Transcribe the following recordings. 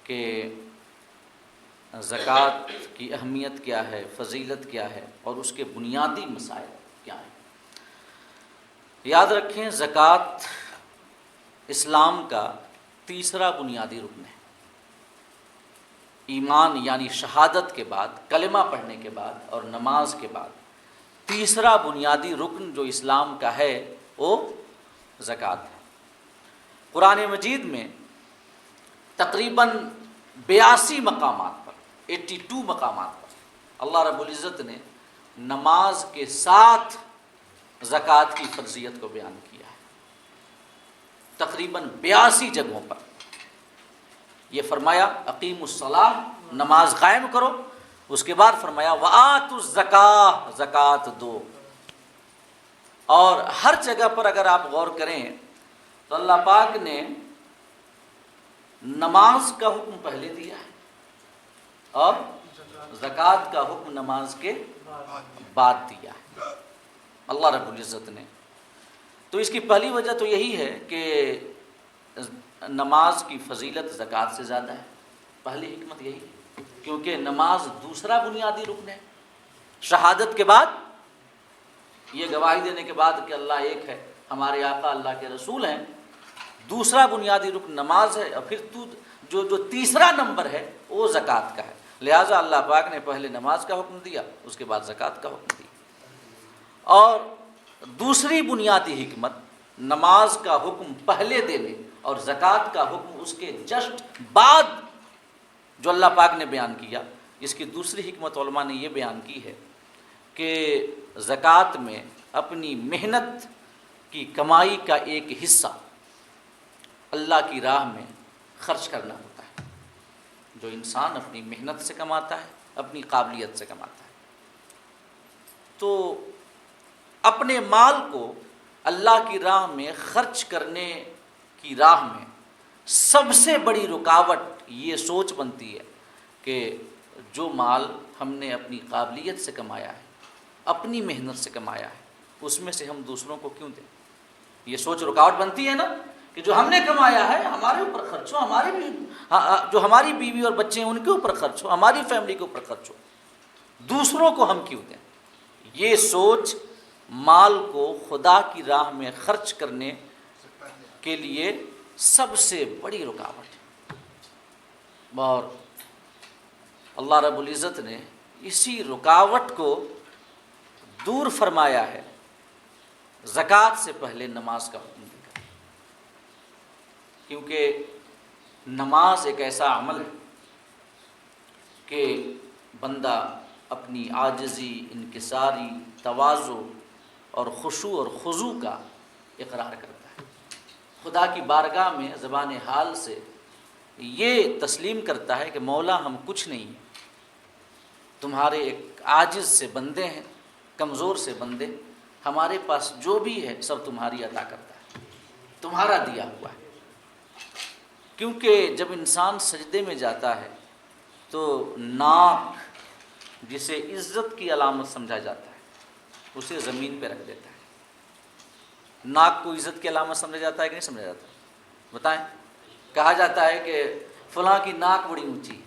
کہ زکوٰۃ کی اہمیت کیا ہے، فضیلت کیا ہے اور اس کے بنیادی مسائل کیا ہیں۔ یاد رکھیں، زکوٰۃ اسلام کا تیسرا بنیادی رکن ہے۔ ایمان یعنی شہادت کے بعد، کلمہ پڑھنے کے بعد اور نماز کے بعد تیسرا بنیادی رکن جو اسلام کا ہے وہ زکوٰۃ ہے۔ قرآن مجید میں تقریباً 82 مقامات پر، 82 مقامات پر اللہ رب العزت نے نماز کے ساتھ زکوٰۃ کی فرضیت کو بیان کیا ہے۔ تقریباً 82 جگہوں پر یہ فرمایا اقیموا الصلاۃ، نماز قائم کرو، اس کے بعد فرمایا وآتوا الزکاۃ، زکوٰۃ دو۔ اور ہر جگہ پر اگر آپ غور کریں تو اللہ پاک نے نماز کا حکم پہلے دیا ہے اور زکوٰۃ کا حکم نماز کے بعد دیا ہے اللہ رب العزت نے۔ تو اس کی پہلی وجہ تو یہی ہے کہ نماز کی فضیلت زکوٰۃ سے زیادہ ہے، پہلی حکمت یہی ہے، کیونکہ نماز دوسرا بنیادی رکن ہے۔ شہادت کے بعد، یہ گواہی دینے کے بعد کہ اللہ ایک ہے، ہمارے آقا اللہ کے رسول ہیں، دوسرا بنیادی رکن نماز ہے، اور پھر جو تیسرا نمبر ہے وہ زکوٰۃ کا ہے۔ لہٰذا اللہ پاک نے پہلے نماز کا حکم دیا، اس کے بعد زکوٰۃ کا حکم دیا۔ اور دوسری بنیادی حکمت، نماز کا حکم پہلے دینے اور زکوٰۃ کا حکم اس کے جسٹ بعد جو اللہ پاک نے بیان کیا، اس کی دوسری حکمت علماء نے یہ بیان کی ہے کہ زکوٰۃ میں اپنی محنت کی کمائی کا ایک حصہ اللہ کی راہ میں خرچ کرنا ہوتا ہے۔ جو انسان اپنی محنت سے کماتا ہے، اپنی قابلیت سے کماتا ہے، تو اپنے مال کو اللہ کی راہ میں خرچ کرنے کی راہ میں سب سے بڑی رکاوٹ یہ سوچ بنتی ہے کہ جو مال ہم نے اپنی قابلیت سے کمایا ہے، اپنی محنت سے کمایا ہے، اس میں سے ہم دوسروں کو کیوں دیں؟ یہ سوچ رکاوٹ بنتی ہے نا، کہ جو ہم نے کمایا ہے ہمارے اوپر خرچ ہو، جو ہماری بیوی اور بچے ہیں ان کے اوپر خرچ ہو، ہماری فیملی کے اوپر خرچ ہو، دوسروں کو ہم کیوں دیں؟ یہ سوچ مال کو خدا کی راہ میں خرچ کرنے کے لیے سب سے بڑی رکاوٹ ہے۔ اور اللہ رب العزت نے اسی رکاوٹ کو دور فرمایا ہے زکوٰۃ سے پہلے نماز کا حکم دے کر، کیونکہ نماز ایک ایسا عمل ہے کہ بندہ اپنی عاجزی، انکساری، تواضع اور خشوع اور خضوع کا اقرار کرتا ہے، خدا کی بارگاہ میں زبان حال سے یہ تسلیم کرتا ہے کہ مولا ہم کچھ نہیں ہیں، تمہارے ایک عاجز سے بندے ہیں، کمزور سے بندے، ہمارے پاس جو بھی ہے سب تمہاری عطا کرتا ہے، تمہارا دیا ہوا ہے۔ کیونکہ جب انسان سجدے میں جاتا ہے تو ناک، جسے عزت کی علامت سمجھا جاتا ہے، اسے زمین پہ رکھ دیتا ہے۔ ناک کو عزت کی علامت سمجھا جاتا ہے کہ نہیں سمجھا جاتا؟ بتائیں۔ کہا جاتا ہے کہ فلاں کی ناک بڑی اونچی ہے،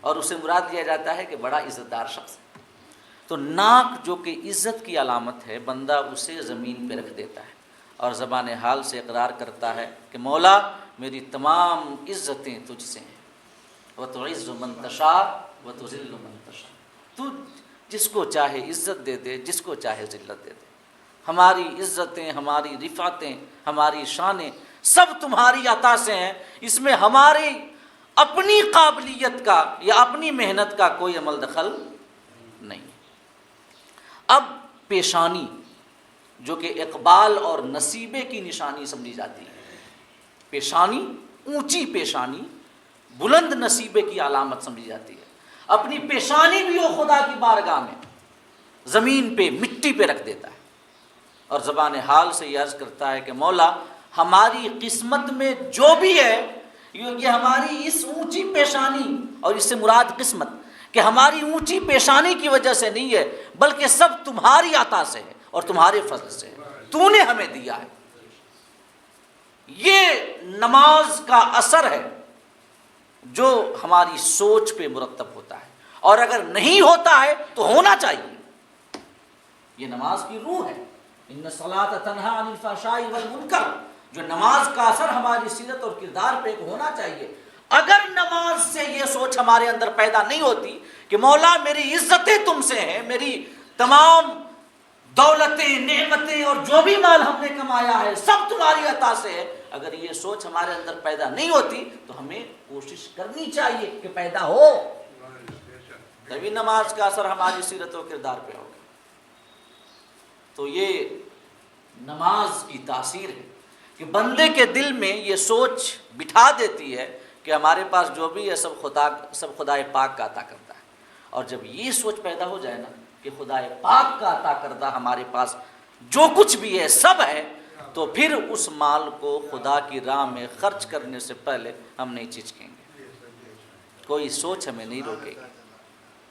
اور اسے مراد لیا جاتا ہے کہ بڑا عزت دار شخص ہے۔ تو ناک جو کہ عزت کی علامت ہے، بندہ اسے زمین پہ رکھ دیتا ہے اور زبان حال سے اقرار کرتا ہے کہ مولا میری تمام عزتیں تجھ سے ہیں، وَتُعِزُّ مَن تَشَاءُ وَتُذِلُّ مَن تَشَاءُ، تو جس کو چاہے عزت دے دے، جس کو چاہے ذلت دے دے۔ ہماری عزتیں، ہماری رفعتیں، ہماری شانیں سب تمہاری عطا سے ہیں، اس میں ہماری اپنی قابلیت کا یا اپنی محنت کا کوئی عمل دخل نہیں۔ اب پیشانی، جو کہ اقبال اور نصیبے کی نشانی سمجھی جاتی ہے، پیشانی، اونچی پیشانی بلند نصیبے کی علامت سمجھی جاتی ہے، اپنی پیشانی بھی وہ خدا کی بارگاہ میں زمین پہ، مٹی پہ رکھ دیتا ہے اور زبان حال سے یہ عرض کرتا ہے کہ مولا ہماری قسمت میں جو بھی ہے، یہ ہماری اس اونچی پیشانی، اور اس سے مراد قسمت، کہ ہماری اونچی پیشانی کی وجہ سے نہیں ہے، بلکہ سب تمہاری عطا سے ہے اور تمہارے فضل سے ہے، تو نے ہمیں دیا ہے۔ یہ نماز کا اثر ہے جو ہماری سوچ پہ مرتب ہوتا ہے، اور اگر نہیں ہوتا ہے تو ہونا چاہیے۔ یہ نماز کی روح ہے۔ ان الصلاۃ تنہی عن الفحشاء والمنکر، جو نماز کا اثر ہماری سیرت اور کردار پہ ایک ہونا چاہیے۔ اگر نماز سے یہ سوچ ہمارے اندر پیدا نہیں ہوتی کہ مولا میری عزتیں تم سے ہیں، میری تمام دولتیں، نعمتیں اور جو بھی مال ہم نے کمایا ہے سب تمہاری عطا سے ہے، اگر یہ سوچ ہمارے اندر پیدا نہیں ہوتی تو ہمیں کوشش کرنی چاہیے کہ پیدا ہو، تبھی نماز کا اثر ہماری سیرت و کردار پہ ہوگا۔ تو یہ نماز کی تاثیر ہے کہ بندے کے دل میں یہ سوچ بٹھا دیتی ہے کہ ہمارے پاس جو بھی ہے سب خدائے پاک کا عطا کرتا ہے۔ اور جب یہ سوچ پیدا ہو جائے نا کہ خدائے پاک کا عطا کردہ ہمارے پاس جو کچھ بھی ہے سب ہے، تو پھر اس مال کو خدا کی راہ میں خرچ کرنے سے پہلے ہم نہیں چچکیں گے، کوئی سوچ ہمیں نہیں روکے گی،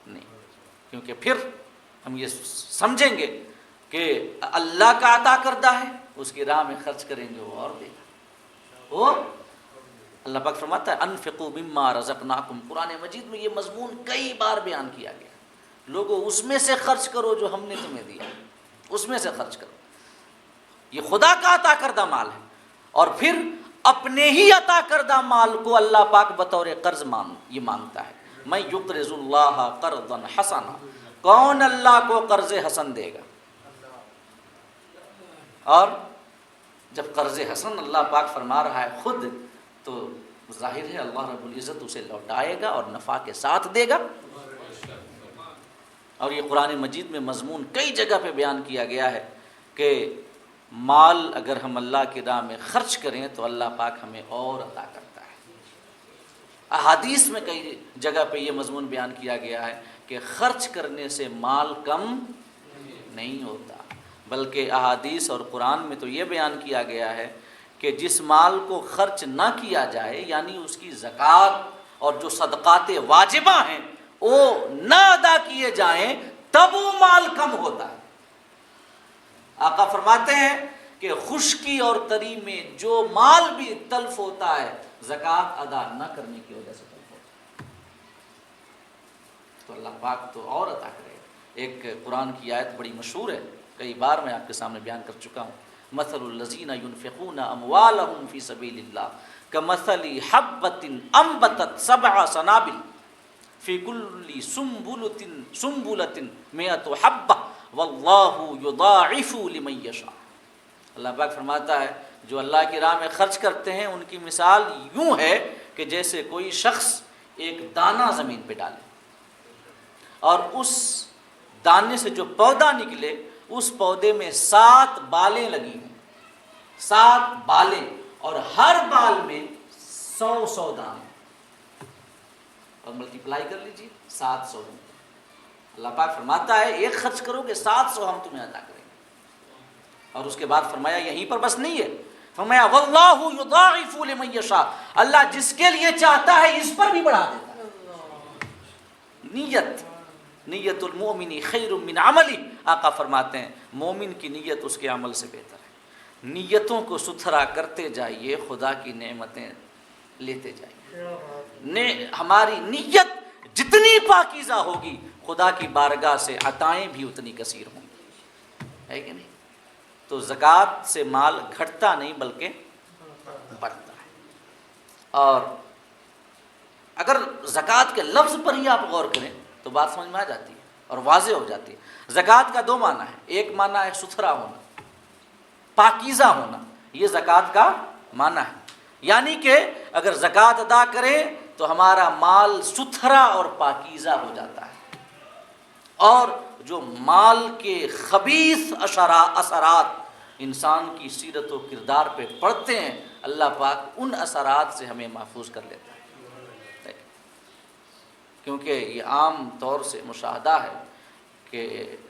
نہیں، کیونکہ پھر ہم یہ سمجھیں گے کہ اللہ کا عطا کردہ ہے، اس کی راہ میں خرچ کریں گے وہ اور دے گا۔ وہ اللہ پاک فرماتا ہے انفقوا مما رزقناکم، قرآن مجید میں یہ مضمون کئی بار بیان کیا گیا، لوگوں اس میں سے خرچ کرو جو ہم نے تمہیں دیا، اس میں سے خرچ کرو۔ یہ خدا کا عطا کردہ مال ہے، اور پھر اپنے ہی عطا کردہ مال کو اللہ پاک بطور قرض یہ مانگتا ہے۔ من یقرض اللہ قرضا حسنا، کون اللہ کو قرض حسن دے گا؟ اور جب قرض حسن اللہ پاک فرما رہا ہے خود، تو ظاہر ہے اللہ رب العزت اسے لوٹائے گا اور نفع کے ساتھ دے گا۔ اور یہ قرآن مجید میں مضمون کئی جگہ پہ بیان کیا گیا ہے کہ مال اگر ہم اللہ کی راہ میں خرچ کریں تو اللہ پاک ہمیں اور عطا کرتا ہے۔ احادیث میں کئی جگہ پہ یہ مضمون بیان کیا گیا ہے کہ خرچ کرنے سے مال کم نہیں ہوتا، بلکہ احادیث اور قرآن میں تو یہ بیان کیا گیا ہے کہ جس مال کو خرچ نہ کیا جائے، یعنی اس کی زکوٰۃ اور جو صدقات واجبہ ہیں وہ نہ ادا کیے جائیں، تب وہ مال کم ہوتا ہے۔ آقا فرماتے ہیں کہ خشکی اور تری میں جو مال بھی تلف ہوتا ہے زکوٰۃ ادا نہ کرنے کی وجہ سے تلف ہوتا ہے، تو اللہ پاک تو اور عطا کرے گا۔ ایک قرآن کی آیت بڑی مشہور ہے، کئی بار میں آپ کے سامنے بیان کر چکا ہوں، مثل الذین ینفقون اموالهم فی سبیل اللہ کمثل حبۃ انبتت سبع سنابل فی کل سنبلۃ مئۃ حبۃ واللہ یضاعف لمن یشاء۔ اللہ پاک فرماتا ہے جو اللہ کی راہ میں خرچ کرتے ہیں ان کی مثال یوں ہے کہ جیسے کوئی شخص ایک دانہ زمین پہ ڈالے اور اس دانے سے جو پودا نکلے اس پودے میں 7 بالیں لگی ہیں، 7 بالیں، اور ہر بال میں 100 دانے، اور ملٹیپلائی کر لیجیے 700۔ اللہ پاک فرماتا ہے ایک خرچ کرو گے 700 ہم تمہیں عطا کریں گے۔ اور اس کے بعد فرمایا یہیں پر بس نہیں ہے، فرمایا واللہ یضاعف لمن یشاء، اللہ جس کے لیے چاہتا ہے اس پر بھی بڑھا دیتا ہے۔ نیت المؤمن خیر من عملی، آقا فرماتے ہیں مومن کی نیت اس کے عمل سے بہتر ہے۔ نیتوں کو ستھرا کرتے جائیے، خدا کی نعمتیں لیتے جائیے۔ ہماری نیت جتنی پاکیزہ ہوگی خدا کی بارگاہ سے عطائیں بھی اتنی کثیر ہوں گی، ہے کہ نہیں؟ تو زکوٰۃ سے مال گھٹتا نہیں بلکہ بڑھتا ہے۔ اور اگر زکوٰۃ کے لفظ پر ہی آپ غور کریں تو بات سمجھ میں آ جاتی ہے اور واضح ہو جاتی ہے۔ زکوٰۃ کا 2 معنی ہے، ایک معنی ہے ستھرا ہونا، پاکیزہ ہونا، یہ زکوٰۃ کا معنی ہے، یعنی کہ اگر زکوٰۃ ادا کریں تو ہمارا مال ستھرا اور پاکیزہ ہو جاتا ہے، اور جو مال کے خبیث اثرات انسان کی سیرت و کردار پہ پڑتے ہیں اللہ پاک ان اثرات سے ہمیں محفوظ کر لیتا ہے۔ کیونکہ یہ عام طور سے مشاہدہ ہے کہ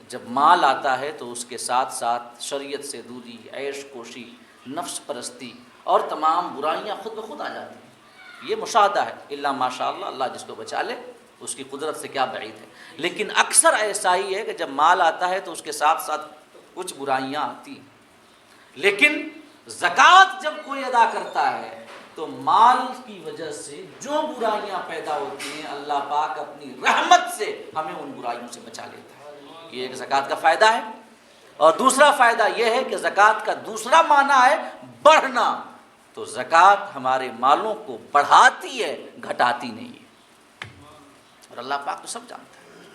جب مال آتا ہے تو اس کے ساتھ ساتھ شریعت سے دوری، عیش کوشی، نفس پرستی اور تمام برائیاں خود بخود آ جاتی ہیں، یہ مشاہدہ ہے۔ الا ماشاء اللہ، اللہ جس کو بچا لے اس کی قدرت سے کیا بعید ہے، لیکن اکثر ایسا ہی ہے کہ جب مال آتا ہے تو اس کے ساتھ ساتھ کچھ برائیاں آتی ہیں۔ لیکن زکوٰۃ جب کوئی ادا کرتا ہے تو مال کی وجہ سے جو برائیاں پیدا ہوتی ہیں اللہ پاک اپنی رحمت سے ہمیں ان برائیوں سے بچا لیتا ہے. یہ ایک زکوٰۃ کا فائدہ ہے. اور دوسرا فائدہ یہ ہے کہ زکوٰۃ کا دوسرا معنی ہے بڑھنا. تو زکوٰۃ ہمارے مالوں کو بڑھاتی ہے، گھٹاتی نہیں ہے. اور اللہ پاک تو سب جانتا ہے.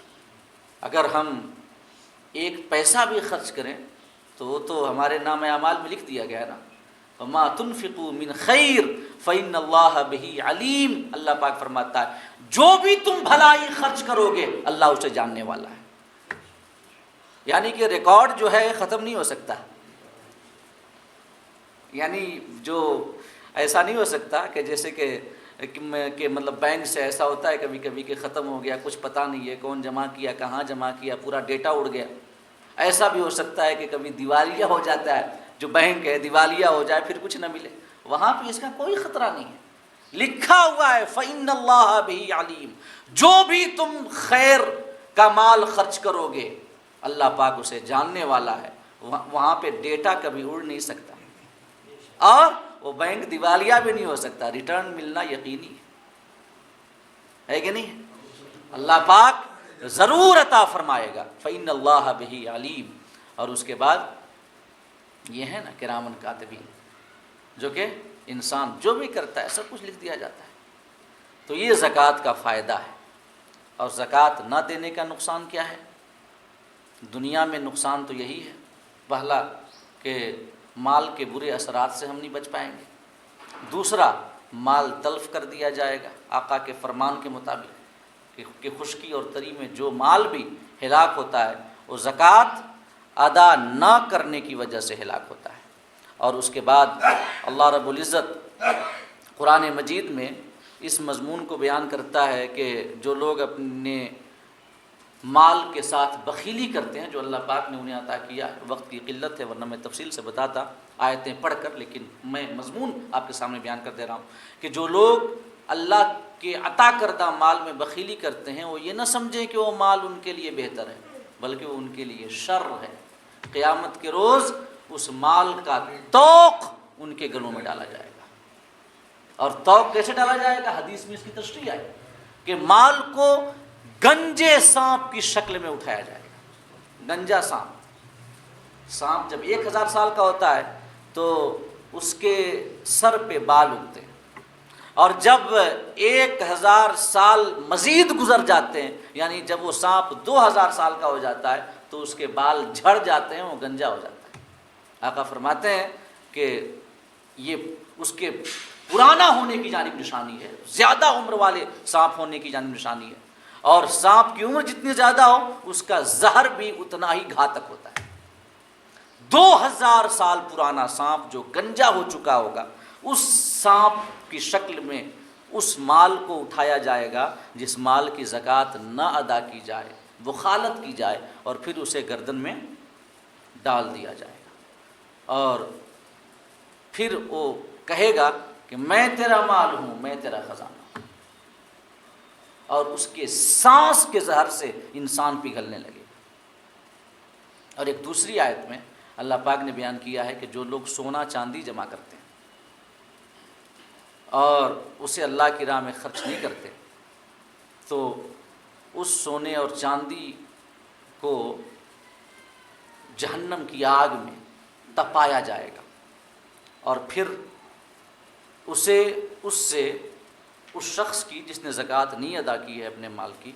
اگر ہم ایک پیسہ بھی خرچ کریں تو وہ تو ہمارے نام اعمال میں لکھ دیا گیا ہے نا. وما تنفقوا من خیر فإن اللہ بہ علیم. اللہ پاک فرماتا ہے جو بھی تم بھلائی خرچ کرو گے اللہ اسے جاننے والا ہے. یعنی کہ ریکارڈ جو ہے ختم نہیں ہو سکتا. یعنی جو ایسا نہیں ہو سکتا کہ جیسے کہ مطلب بینک سے ایسا ہوتا ہے کبھی کبھی کہ ختم ہو گیا، کچھ پتہ نہیں ہے کون جمع کیا، کہاں جمع کیا، پورا ڈیٹا اڑ گیا. ایسا بھی ہو سکتا ہے کہ کبھی دیوالیہ ہو جاتا ہے، جو بینک ہے دیوالیہ ہو جائے پھر کچھ نہ ملے. وہاں پہ اس کا کوئی خطرہ نہیں ہے. لکھا ہوا ہے فإن اللہ بہ علیم. جو بھی تم خیر کا مال خرچ کرو گے اللہ پاک اسے جاننے والا ہے. وہاں پہ ڈیٹا کبھی اڑ نہیں سکتا اور وہ بینک دیوالیہ بھی نہیں ہو سکتا. ریٹرن ملنا یقینی ہے کہ نہیں؟ اللہ پاک ضرور عطا فرمائے گا. فإن اللہ بہ علیم. اور اس کے بعد یہ ہے نا کرامن کاتبین، جو کہ انسان جو بھی کرتا ہے سب کچھ لکھ دیا جاتا ہے. تو یہ زکوٰۃ کا فائدہ ہے. اور زکوٰۃ نہ دینے کا نقصان کیا ہے؟ دنیا میں نقصان تو یہی ہے پہلا کہ مال کے برے اثرات سے ہم نہیں بچ پائیں گے. دوسرا مال تلف کر دیا جائے گا آقا کے فرمان کے مطابق کہ خشکی اور تری میں جو مال بھی ہلاک ہوتا ہے وہ زکوٰۃ ادا نہ کرنے کی وجہ سے ہلاک ہوتا ہے. اور اس کے بعد اللہ رب العزت قرآن مجید میں اس مضمون کو بیان کرتا ہے کہ جو لوگ اپنے مال کے ساتھ بخیلی کرتے ہیں جو اللہ پاک نے انہیں عطا کیا. وقت کی قلت ہے ورنہ میں تفصیل سے بتاتا آیتیں پڑھ کر، لیکن میں مضمون آپ کے سامنے بیان کر دے رہا ہوں کہ جو لوگ اللہ کے عطا کردہ مال میں بخیلی کرتے ہیں وہ یہ نہ سمجھیں کہ وہ مال ان کے لیے بہتر ہے بلکہ وہ ان کے لیے شر ہے. قیامت کے روز اس مال کا توق ان کے گلوں میں ڈالا جائے گا. اور توق کیسے ڈالا جائے گا؟ حدیث میں اس کی تشریح آئی کہ مال کو گنجے سانپ کی شکل میں اٹھایا جائے گا. گنجا سانپ جب 1000 سال کا ہوتا ہے تو اس کے سر پہ بال اگتے ہیں، اور جب 1000 سال مزید گزر جاتے ہیں یعنی جب وہ سانپ 2000 سال کا ہو جاتا ہے تو اس کے بال جھڑ جاتے ہیں، وہ گنجا ہو جاتا ہے. آقا فرماتے ہیں کہ یہ اس کے پرانا ہونے کی جانب نشانی ہے، زیادہ عمر والے سانپ ہونے کی جانب نشانی ہے. اور سانپ کی عمر جتنی زیادہ ہو اس کا زہر بھی اتنا ہی گھاتک ہوتا ہے. 2000 سال پرانا سانپ جو گنجا ہو چکا ہوگا اس سانپ کی شکل میں اس مال کو اٹھایا جائے گا جس مال کی زکوٰۃ نہ ادا کی جائے، وخالت کی جائے، اور پھر اسے گردن میں ڈال دیا جائے گا. اور پھر وہ کہے گا کہ میں تیرا مال ہوں، میں تیرا خزانہ ہوں. اور اس کے سانس کے زہر سے انسان پگھلنے لگے. اور ایک دوسری آیت میں اللہ پاک نے بیان کیا ہے کہ جو لوگ سونا چاندی جمع کرتے ہیں اور اسے اللہ کی راہ میں خرچ نہیں کرتے تو اس سونے اور چاندی کو جہنم کی آگ میں تپایا جائے گا، اور پھر اس شخص کی جس نے زکوٰۃ نہیں ادا کی ہے اپنے مال کی،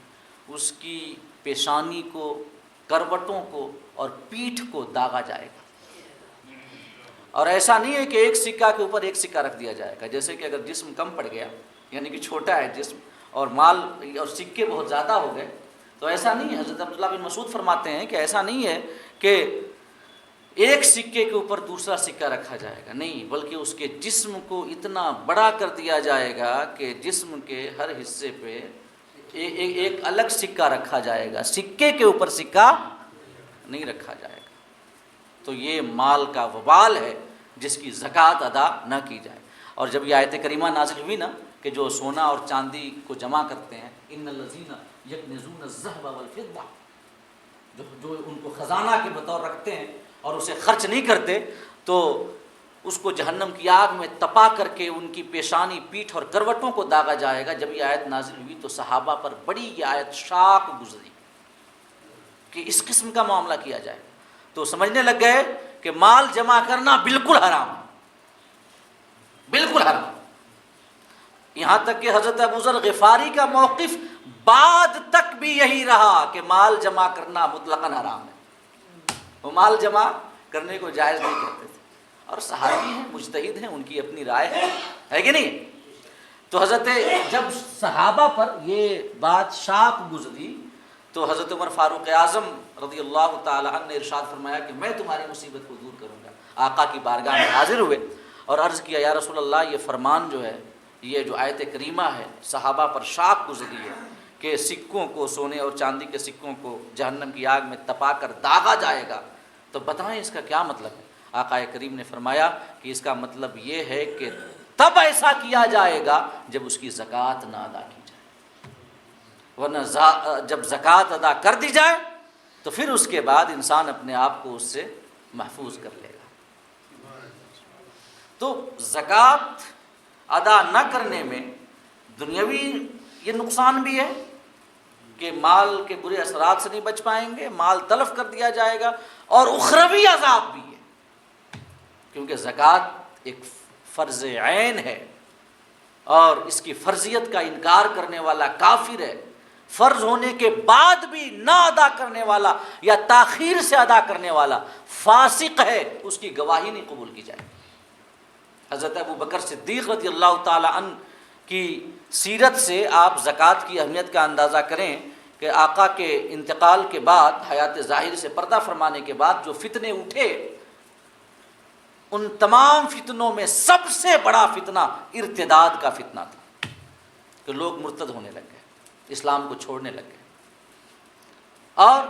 اس کی پیشانی کو، کروٹوں کو اور پیٹھ کو داغا جائے گا. اور ایسا نہیں ہے کہ ایک سکہ کے اوپر ایک سکہ رکھ دیا جائے گا. جیسے کہ اگر جسم کم پڑ گیا یعنی کہ چھوٹا ہے جسم اور مال اور سکے بہت زیادہ ہو گئے تو ایسا نہیں ہے. حضرت عبداللہ بن مسعود فرماتے ہیں کہ ایسا نہیں ہے کہ ایک سکے کے اوپر دوسرا سکہ رکھا جائے گا، نہیں، بلکہ اس کے جسم کو اتنا بڑا کر دیا جائے گا کہ جسم کے ہر حصے پہ ایک الگ سکہ رکھا جائے گا، سکے کے اوپر سکہ نہیں رکھا جائے گا. تو یہ مال کا وبال ہے جس کی زکوٰۃ ادا نہ کی جائے. اور جب یہ آیت کریمہ نازل ہوئی نا کہ جو سونا اور چاندی کو جمع کرتے ہیں، ان الذین یکنزون الذهب والفضة، جو ان کو خزانہ کے بطور رکھتے ہیں اور اسے خرچ نہیں کرتے، تو اس کو جہنم کی آگ میں تپا کر کے ان کی پیشانی، پیٹھ اور کروٹوں کو داغا جائے گا۔ جب یہ آیت نازل ہوئی تو صحابہ پر بڑی یہ آیت شاق گزری کہ اس قسم کا معاملہ کیا جائے، تو سمجھنے لگ گئے کہ مال جمع کرنا بالکل حرام ہے، بالکل حرام۔ یہاں تک کہ حضرت ابو ذر غفاری کا موقف بعد تک بھی یہی رہا کہ مال جمع کرنا مطلقاً حرام ہے، وہ مال جمع کرنے کو جائز نہیں کہتے تھے، اور صحابی ہیں، مجتہد ہیں، ان کی اپنی رائے ہے کہ نہیں؟ تو حضرت جب صحابہ پر یہ بات شاق گزری تو حضرت عمر فاروق اعظم رضی اللہ تعالی عنہ نے ارشاد فرمایا کہ میں تمہاری مصیبت کو دور کروں گا۔ آقا کی بارگاہ میں حاضر ہوئے اور عرض کیا یا رسول اللہ، یہ فرمان جو ہے، یہ جو آیت کریمہ ہے صحابہ پر شاق گزری ہے کہ سکوں کو، سونے اور چاندی کے سکوں کو جہنم کی آگ میں تپا کر داغا جائے گا، تو بتائیں اس کا کیا مطلب ہے؟ آقا کریم نے فرمایا کہ اس کا مطلب یہ ہے کہ تب ایسا کیا جائے گا جب اس کی زکوٰۃ نہ ادا کی جائے، ورنہ جب زکوٰۃ ادا کر دی جائے تو پھر اس کے بعد انسان اپنے آپ کو اس سے محفوظ کر لے گا۔ تو زکوٰۃ ادا نہ کرنے میں دنیاوی یہ نقصان بھی ہے کہ مال کے برے اثرات سے نہیں بچ پائیں گے، مال تلف کر دیا جائے گا، اور اخروی عذاب بھی ہے، کیونکہ زکوٰۃ ایک فرض عین ہے اور اس کی فرضیت کا انکار کرنے والا کافر ہے، فرض ہونے کے بعد بھی نہ ادا کرنے والا یا تاخیر سے ادا کرنے والا فاسق ہے، اس کی گواہی نہیں قبول کی جائے۔ حضرت ابو بکر صدیق رضی اللہ تعالی عنہ کی سیرت سے آپ زکوٰۃ کی اہمیت کا اندازہ کریں کہ آقا کے انتقال کے بعد، حیات ظاہر سے پردہ فرمانے کے بعد جو فتنے اٹھے، ان تمام فتنوں میں سب سے بڑا فتنہ ارتداد کا فتنہ تھا کہ لوگ مرتد ہونے لگ گئے، اسلام کو چھوڑنے لگ گئے، اور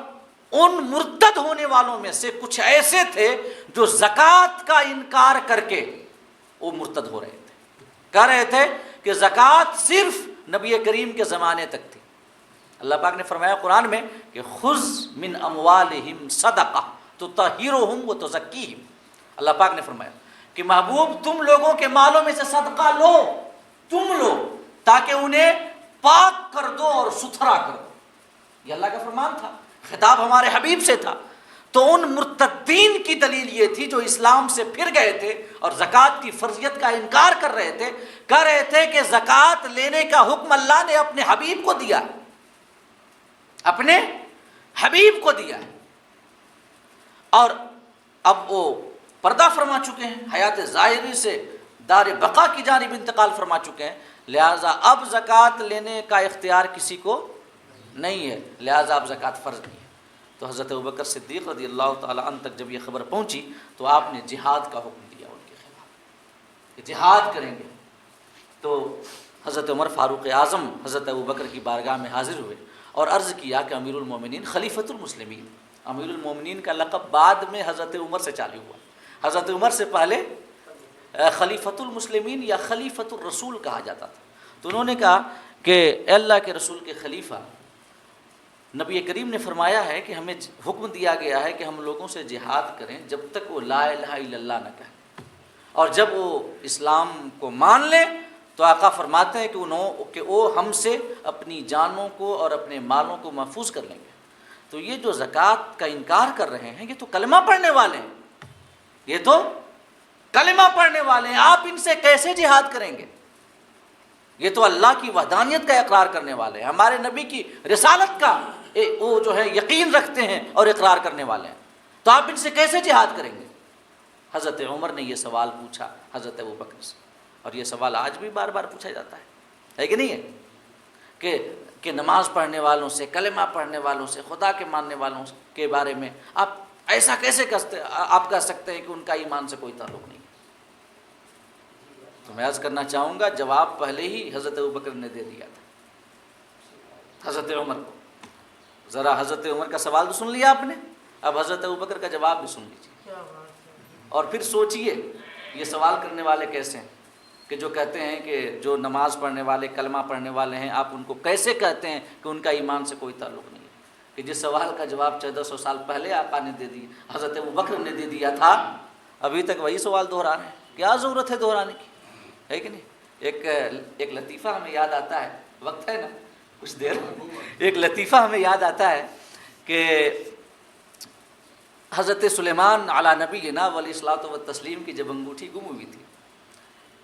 ان مرتد ہونے والوں میں سے کچھ ایسے تھے جو زکوٰۃ کا انکار کر کے وہ مرتد ہو رہے تھے، کہہ رہے تھے کہ زکوٰۃ صرف نبی کریم کے زمانے تک تھی۔ اللہ پاک نے فرمایا قرآن میں کہ خذ من اموالہم صدقہ تطہرہم وتزکیہم، اللہ پاک نے فرمایا کہ محبوب تم لوگوں کے مالوں میں سے صدقہ لو، تم لو، تاکہ انہیں پاک کر دو اور ستھرا کر دو۔ یہ اللہ کا فرمان تھا، خطاب ہمارے حبیب سے تھا۔ تو ان مرتدین کی دلیل یہ تھی جو اسلام سے پھر گئے تھے اور زکوٰۃ کی فرضیت کا انکار کر رہے تھے، کہہ رہے تھے کہ زکوٰۃ لینے کا حکم اللہ نے اپنے حبیب کو دیا ہے، اپنے حبیب کو دیا ہے، اور اب وہ پردہ فرما چکے ہیں، حیات ظاہری سے دار بقا کی جانب انتقال فرما چکے ہیں، لہٰذا اب زکوٰۃ لینے کا اختیار کسی کو نہیں ہے، لہٰذا اب زکوٰۃ فرض نہیں ہے۔ تو حضرت ابوبکر صدیق رضی اللہ تعالی عنہ تک جب یہ خبر پہنچی تو آپ نے جہاد کا حکم دیا ان کے خلاف کہ جہاد کریں گے۔ تو حضرت عمر فاروق اعظم حضرت ابوبکر کی بارگاہ میں حاضر ہوئے اور عرض کیا کہ امیر المومنین، خلیفۃ المسلمین، امیر المومنین کا لقب بعد میں حضرت عمر سے چالو ہوا، حضرت عمر سے پہلے خلیفۃ المسلمین یا خلیفۃ الرسول کہا جاتا تھا۔ تو انہوں نے کہا کہ اے اللہ کے رسول کے خلیفہ، نبی کریم نے فرمایا ہے کہ ہمیں حکم دیا گیا ہے کہ ہم لوگوں سے جہاد کریں جب تک وہ لا الہ الا اللہ نہ کہیں، اور جب وہ اسلام کو مان لیں تو آقا فرماتے ہیں کہ وہ ہم سے اپنی جانوں کو اور اپنے مالوں کو محفوظ کر لیں گے۔ تو یہ جو زکوٰۃ کا انکار کر رہے ہیں یہ تو کلمہ پڑھنے والے ہیں، یہ تو کلمہ پڑھنے والے ہیں، آپ ان سے کیسے جہاد کریں گے؟ یہ تو اللہ کی وحدانیت کا اقرار کرنے والے ہیں، ہمارے نبی کی رسالت کا وہ جو ہے یقین رکھتے ہیں اور اقرار کرنے والے ہیں، تو آپ ان سے کیسے جہاد کریں گے؟ حضرت عمر نے یہ سوال پوچھا حضرت ابوبکر سے، اور یہ سوال آج بھی بار بار پوچھا جاتا ہے کہ نہیں ہے کہ نماز پڑھنے والوں سے، کلمہ پڑھنے والوں سے، خدا کے ماننے والوں کے بارے میں آپ ایسا کیسے آپ کہہ سکتے ہیں کہ ان کا ایمان سے کوئی تعلق نہیں؟ تو میں عرض کرنا چاہوں گا جواب پہلے ہی حضرت ابوبکر نے دے دیا تھا حضرت عمر کو۔ ذرا حضرت عمر کا سوال تو سن لیا آپ نے، اب حضرت ابوبکر کا جواب بھی سن لیجیے، اور پھر سوچئے یہ سوال کرنے والے کیسے ہیں کہ جو کہتے ہیں کہ جو نماز پڑھنے والے، کلمہ پڑھنے والے ہیں، آپ ان کو کیسے کہتے ہیں کہ ان کا ایمان سے کوئی تعلق نہیں ہے؟ کہ جس سوال کا جواب 1400 سال پہلے آقا نے دے دیا، حضرت ابوبکر نے دے دیا تھا، ابھی تک وہی سوال دہرا رہے ہیں۔ کیا ضرورت ہے دہرانے کی، ہے کہ نہیں؟ ایک لطیفہ ہمیں یاد آتا ہے، وقت ہے نا کچھ دیر، ایک لطیفہ ہمیں یاد آتا ہے کہ حضرت سلیمان علی نبینا علیہ الصلوۃ والتسلیم کی جب انگوٹھی گم ہوئی تھی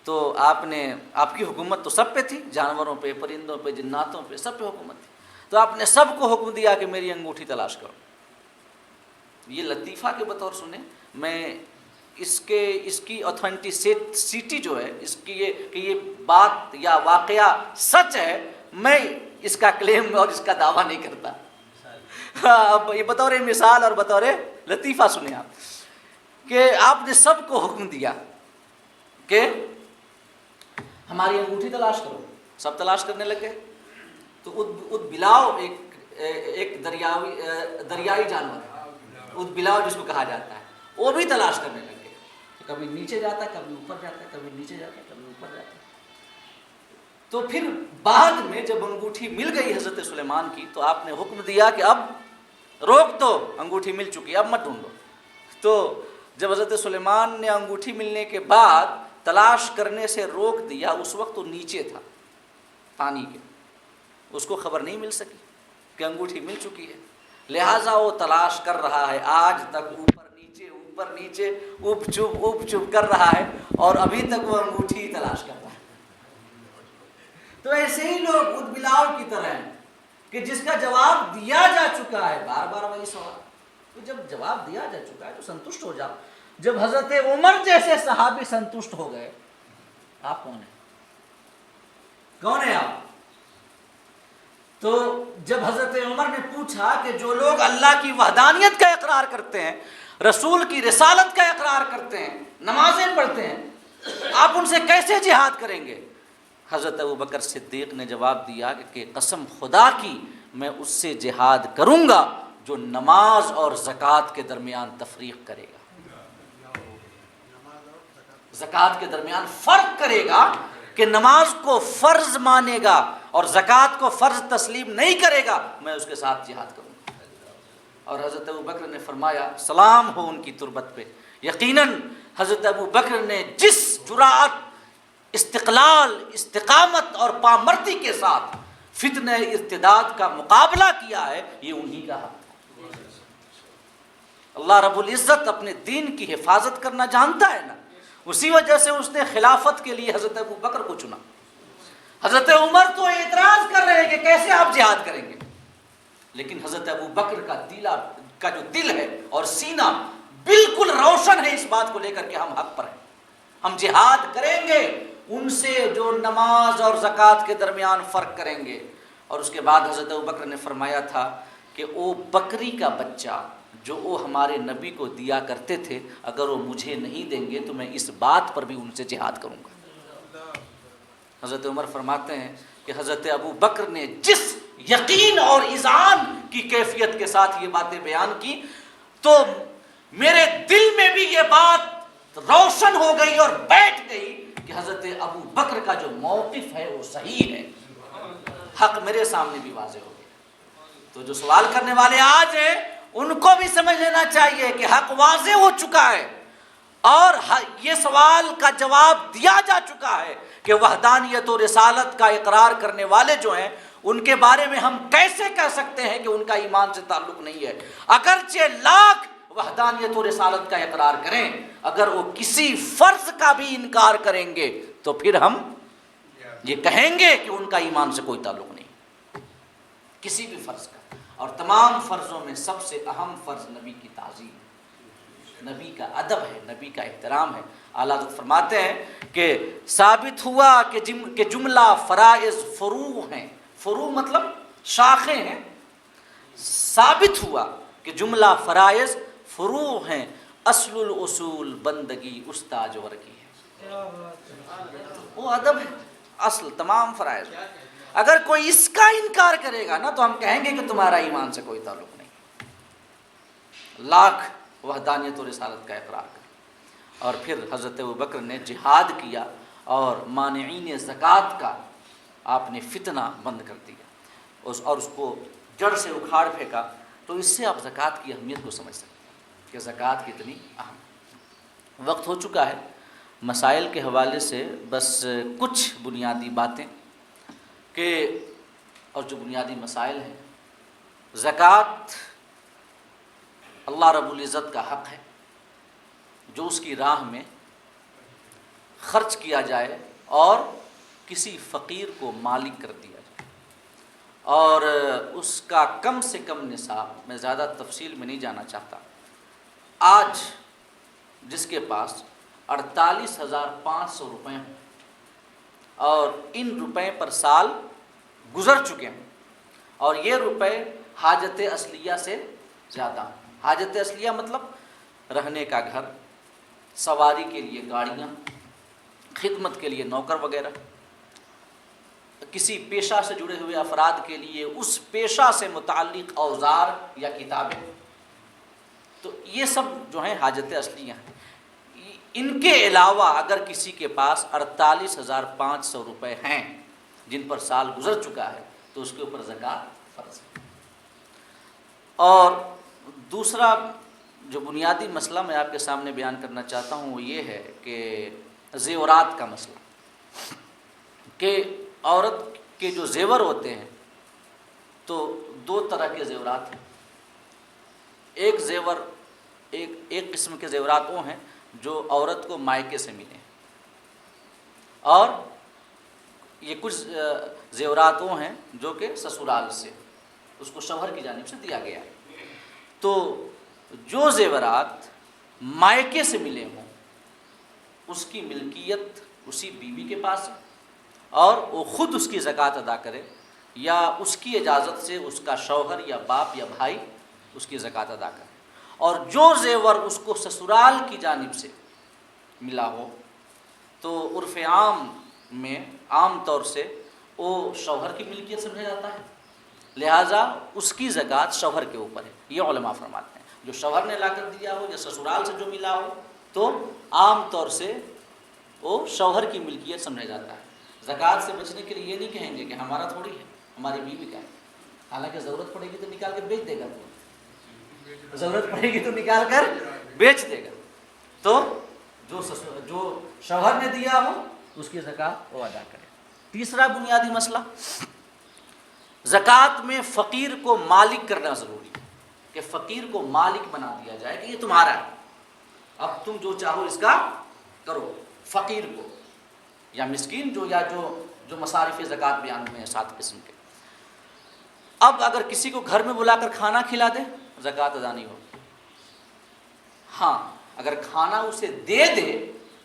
تو آپ کی حکومت تو سب پہ تھی، جانوروں پہ، پرندوں پہ، جناتوں پہ، سب پہ حکومت تھی، تو آپ نے سب کو حکم دیا کہ میری انگوٹھی تلاش کرو۔ یہ لطیفہ کے بطور سنیں، میں اس کی اوتھینٹسٹی جو ہے، اس کی کہ یہ بات یا واقعہ سچ ہے، میں اس کا کلیم اور اس کا دعویٰ نہیں کرتا۔ اب یہ بطور مثال اور بطور لطیفہ سنیں آپ کہ آپ نے سب کو حکم دیا کہ ہماری انگوٹھی تلاش کرو، سب تلاش کرنے لگے، تو اد بلاؤ ایک دریائی جانور ہے، اد بلاؤ جس کو کہا جاتا ہے، وہ بھی تلاش کرنے لگے، کبھی نیچے جاتا ہے، کبھی اوپر جاتا ہے، کبھی نیچے جاتا ہے، کبھی اوپر جاتا ہے۔ تو پھر بعد میں جب انگوٹھی مل گئی حضرت سلیمان کی تو آپ نے حکم دیا کہ اب روک دو، انگوٹھی مل چکی، اب مت ڈھونڈو۔ تو جب حضرت سلیمان نے انگوٹھی ملنے کے بعد تلاش کرنے سے روک دیا، اس وقت وہ نیچے تھا پانی کے، اس کو خبر نہیں مل سکی کہ انگوٹھی مل چکی ہے، لہٰذا وہ تلاش کر رہا ہے آج تک، اوپر نیچے اوپ چپ کر رہا ہے، اور ابھی تک وہ انگوٹھی ہی تلاش کر رہا ہے۔ تو ایسے ہی لوگ اد بلاؤ کی طرح ہیں کہ جس کا جواب دیا جا چکا ہے، بار بار وہی سوال، تو جب جواب دیا جا چکا ہے تو سنتشٹ ہو جاؤ۔ جب حضرت عمر جیسے صحابی سنتشٹ ہو گئے، آپ کون ہیں؟ کون ہیں آپ؟ تو جب حضرت عمر نے پوچھا کہ جو لوگ اللہ کی وحدانیت کا اقرار کرتے ہیں، رسول کی رسالت کا اقرار کرتے ہیں، نمازیں پڑھتے ہیں، آپ ان سے کیسے جہاد کریں گے؟ حضرت ابوبکر صدیق نے جواب دیا کہ قسم خدا کی میں اس سے جہاد کروں گا جو نماز اور زکوٰۃ کے درمیان تفریق کرے گا، زکوٰۃ کے درمیان فرق کرے گا، کہ نماز کو فرض مانے گا اور زکوٰۃ کو فرض تسلیم نہیں کرے گا، میں اس کے ساتھ جہاد کروں گا۔ اور حضرت ابوبکر نے فرمایا، سلام ہو ان کی تربت پہ، یقیناً حضرت ابوبکر نے جس جرأت، استقلال، استقامت اور پامرتی کے ساتھ فتنہ ارتداد کا مقابلہ کیا ہے، یہ انہی کا حق ہے۔ اللہ رب العزت اپنے دین کی حفاظت کرنا جانتا ہے نا، اسی وجہ سے اس نے خلافت کے لیے حضرت ابوبکر کو چنا۔ حضرت عمر تو اعتراض کر رہے ہیں کہ کیسے آپ جہاد کریں گے، لیکن حضرت ابوبکر کا جو دل ہے اور سینہ بالکل روشن ہے اس بات کو لے کر کہ ہم حق پر ہیں، ہم جہاد کریں گے ان سے جو نماز اور زکوٰۃ کے درمیان فرق کریں گے۔ اور اس کے بعد حضرت ابوبکر نے فرمایا تھا کہ وہ بکری کا بچہ جو وہ ہمارے نبی کو دیا کرتے تھے، اگر وہ مجھے نہیں دیں گے تو میں اس بات پر بھی ان سے جہاد کروں گا۔ حضرت عمر فرماتے ہیں کہ حضرت ابوبکر نے جس یقین اور اذعان کی کیفیت کے ساتھ یہ باتیں بیان کی تو میرے دل میں بھی یہ بات روشن ہو گئی اور بیٹھ گئی کہ حضرت ابوبکر کا جو موقف ہے وہ صحیح ہے، حق میرے سامنے بھی واضح ہو گیا۔ تو جو سوال کرنے والے آج ہیں ان کو بھی سمجھ لینا چاہیے کہ حق واضح ہو چکا ہے اور یہ سوال کا جواب دیا جا چکا ہے کہ وحدانیت و رسالت کا اقرار کرنے والے جو ہیں ان کے بارے میں ہم کیسے کہہ سکتے ہیں کہ ان کا ایمان سے تعلق نہیں ہے، اگرچہ لاکھ وحدانیت و رسالت کا اقرار کریں، اگر وہ کسی فرض کا بھی انکار کریں گے تو پھر ہم یہ کہیں گے کہ ان کا ایمان سے کوئی تعلق نہیں، کسی بھی فرض کا۔ اور تمام فرضوں میں سب سے اہم فرض نبی کی تعظیم، نبی کا ادب ہے، نبی کا احترام ہے۔ اعلیٰ حضرت فرماتے ہیں کہ ثابت ہوا کہ جملہ فرائض فروع ہیں، فروع مطلب شاخیں ہیں، ثابت ہوا کہ جملہ فرائض فروع ہیں، اصل الاصول بندگی استاجور کی ہے۔ وہ ادب ہے، اصل تمام فرائض۔ اگر کوئی اس کا انکار کرے گا نا تو ہم کہیں گے کہ تمہارا ایمان سے کوئی تعلق نہیں۔ لاکھ وحدانیت و رسالت کا اقرار کر۔ اور پھر حضرت ابوبکر نے جہاد کیا اور مانعین زکوٰۃ کا آپ نے فتنہ بند کر دیا اور اس کو جڑ سے اکھاڑ پھینکا۔ تو اس سے آپ زکوٰۃ کی اہمیت کو سمجھ سکتے ہیں کہ زکوٰۃ کتنی اہم ہے۔ وقت ہو چکا ہے، مسائل کے حوالے سے بس کچھ بنیادی باتیں کہ اور جو بنیادی مسائل ہیں. زکوٰۃ اللہ رب العزت کا حق ہے جو اس کی راہ میں خرچ کیا جائے اور کسی فقیر کو مالک کر دیا جائے، اور اس کا کم سے کم نصاب، میں زیادہ تفصیل میں نہیں جانا چاہتا. آج جس کے پاس 48,500 روپے ہوں اور ان روپے پر سال گزر چکے ہوں اور یہ روپے حاجت اصلیہ سے زیادہ ہوں. حاجت اصلیہ مطلب رہنے کا گھر، سواری کے لیے گاڑیاں، خدمت کے لیے نوکر وغیرہ، کسی پیشہ سے جڑے ہوئے افراد کے لیے اس پیشہ سے متعلق اوزار یا کتابیں. تو یہ سب جو ہیں حاجت اصلیہ ہیں. ان کے علاوہ اگر کسی کے پاس 48,500 روپے ہیں جن پر سال گزر چکا ہے تو اس کے اوپر زکوٰۃ فرض ہے. اور دوسرا جو بنیادی مسئلہ میں آپ کے سامنے بیان کرنا چاہتا ہوں وہ یہ ہے کہ زیورات کا مسئلہ، کہ عورت کے جو زیور ہوتے ہیں تو دو طرح کے زیورات ہیں. ایک زیور ایک قسم کے زیورات وہ ہیں جو عورت کو مائکے سے ملے ہیں، اور یہ کچھ زیورات وہ ہیں جو کہ سسرال سے اس کو شوہر کی جانب سے دیا گیا ہے. تو جو زیورات مائکے سے ملے ہوں اس کی ملکیت اسی بیوی کے پاس ہے اور وہ خود اس کی زکوٰۃ ادا کرے یا اس کی اجازت سے اس کا شوہر یا باپ یا بھائی اس کی زکوٰۃ ادا کرے. اور جو زیور اس کو سسرال کی جانب سے ملا ہو تو عرف عام میں عام طور سے وہ شوہر کی ملکیت سمجھا جاتا ہے، لہٰذا اس کی زکوٰۃ شوہر کے اوپر ہے. یہ علماء فرماتے ہیں جو شوہر نے لا کر دیا ہو یا سسرال سے جو ملا ہو تو عام طور سے وہ شوہر کی ملکیت سمجھا جاتا ہے. زکوٰۃ سے بچنے کے لیے یہ نہیں کہیں گے کہ ہمارا تھوڑی ہے، ہماری بیوی کا ہے. حالانکہ ضرورت پڑے گی تو نکال کے بیچ دے گا، ضرورت پڑے گی تو نکال کر بیچ دے گا. تو جو شوہر نے دیا ہو اس کی زکوٰۃ وہ ادا کرے. تیسرا بنیادی مسئلہ، زکوٰۃ میں فقیر کو مالک کرنا ضروری ہے، کہ فقیر کو مالک بنا دیا جائے کہ یہ تمہارا ہے، اب تم جو چاہو اس کا کرو. فقیر کو یا مسکین جو مصارف زکوٰۃ بیان ہوئے ہیں 7 قسم کے. اب اگر کسی کو گھر میں بلا کر کھانا کھلا دے زکوٰۃ ادا نہیں ہوگی. ہاں اگر کھانا اسے دے دے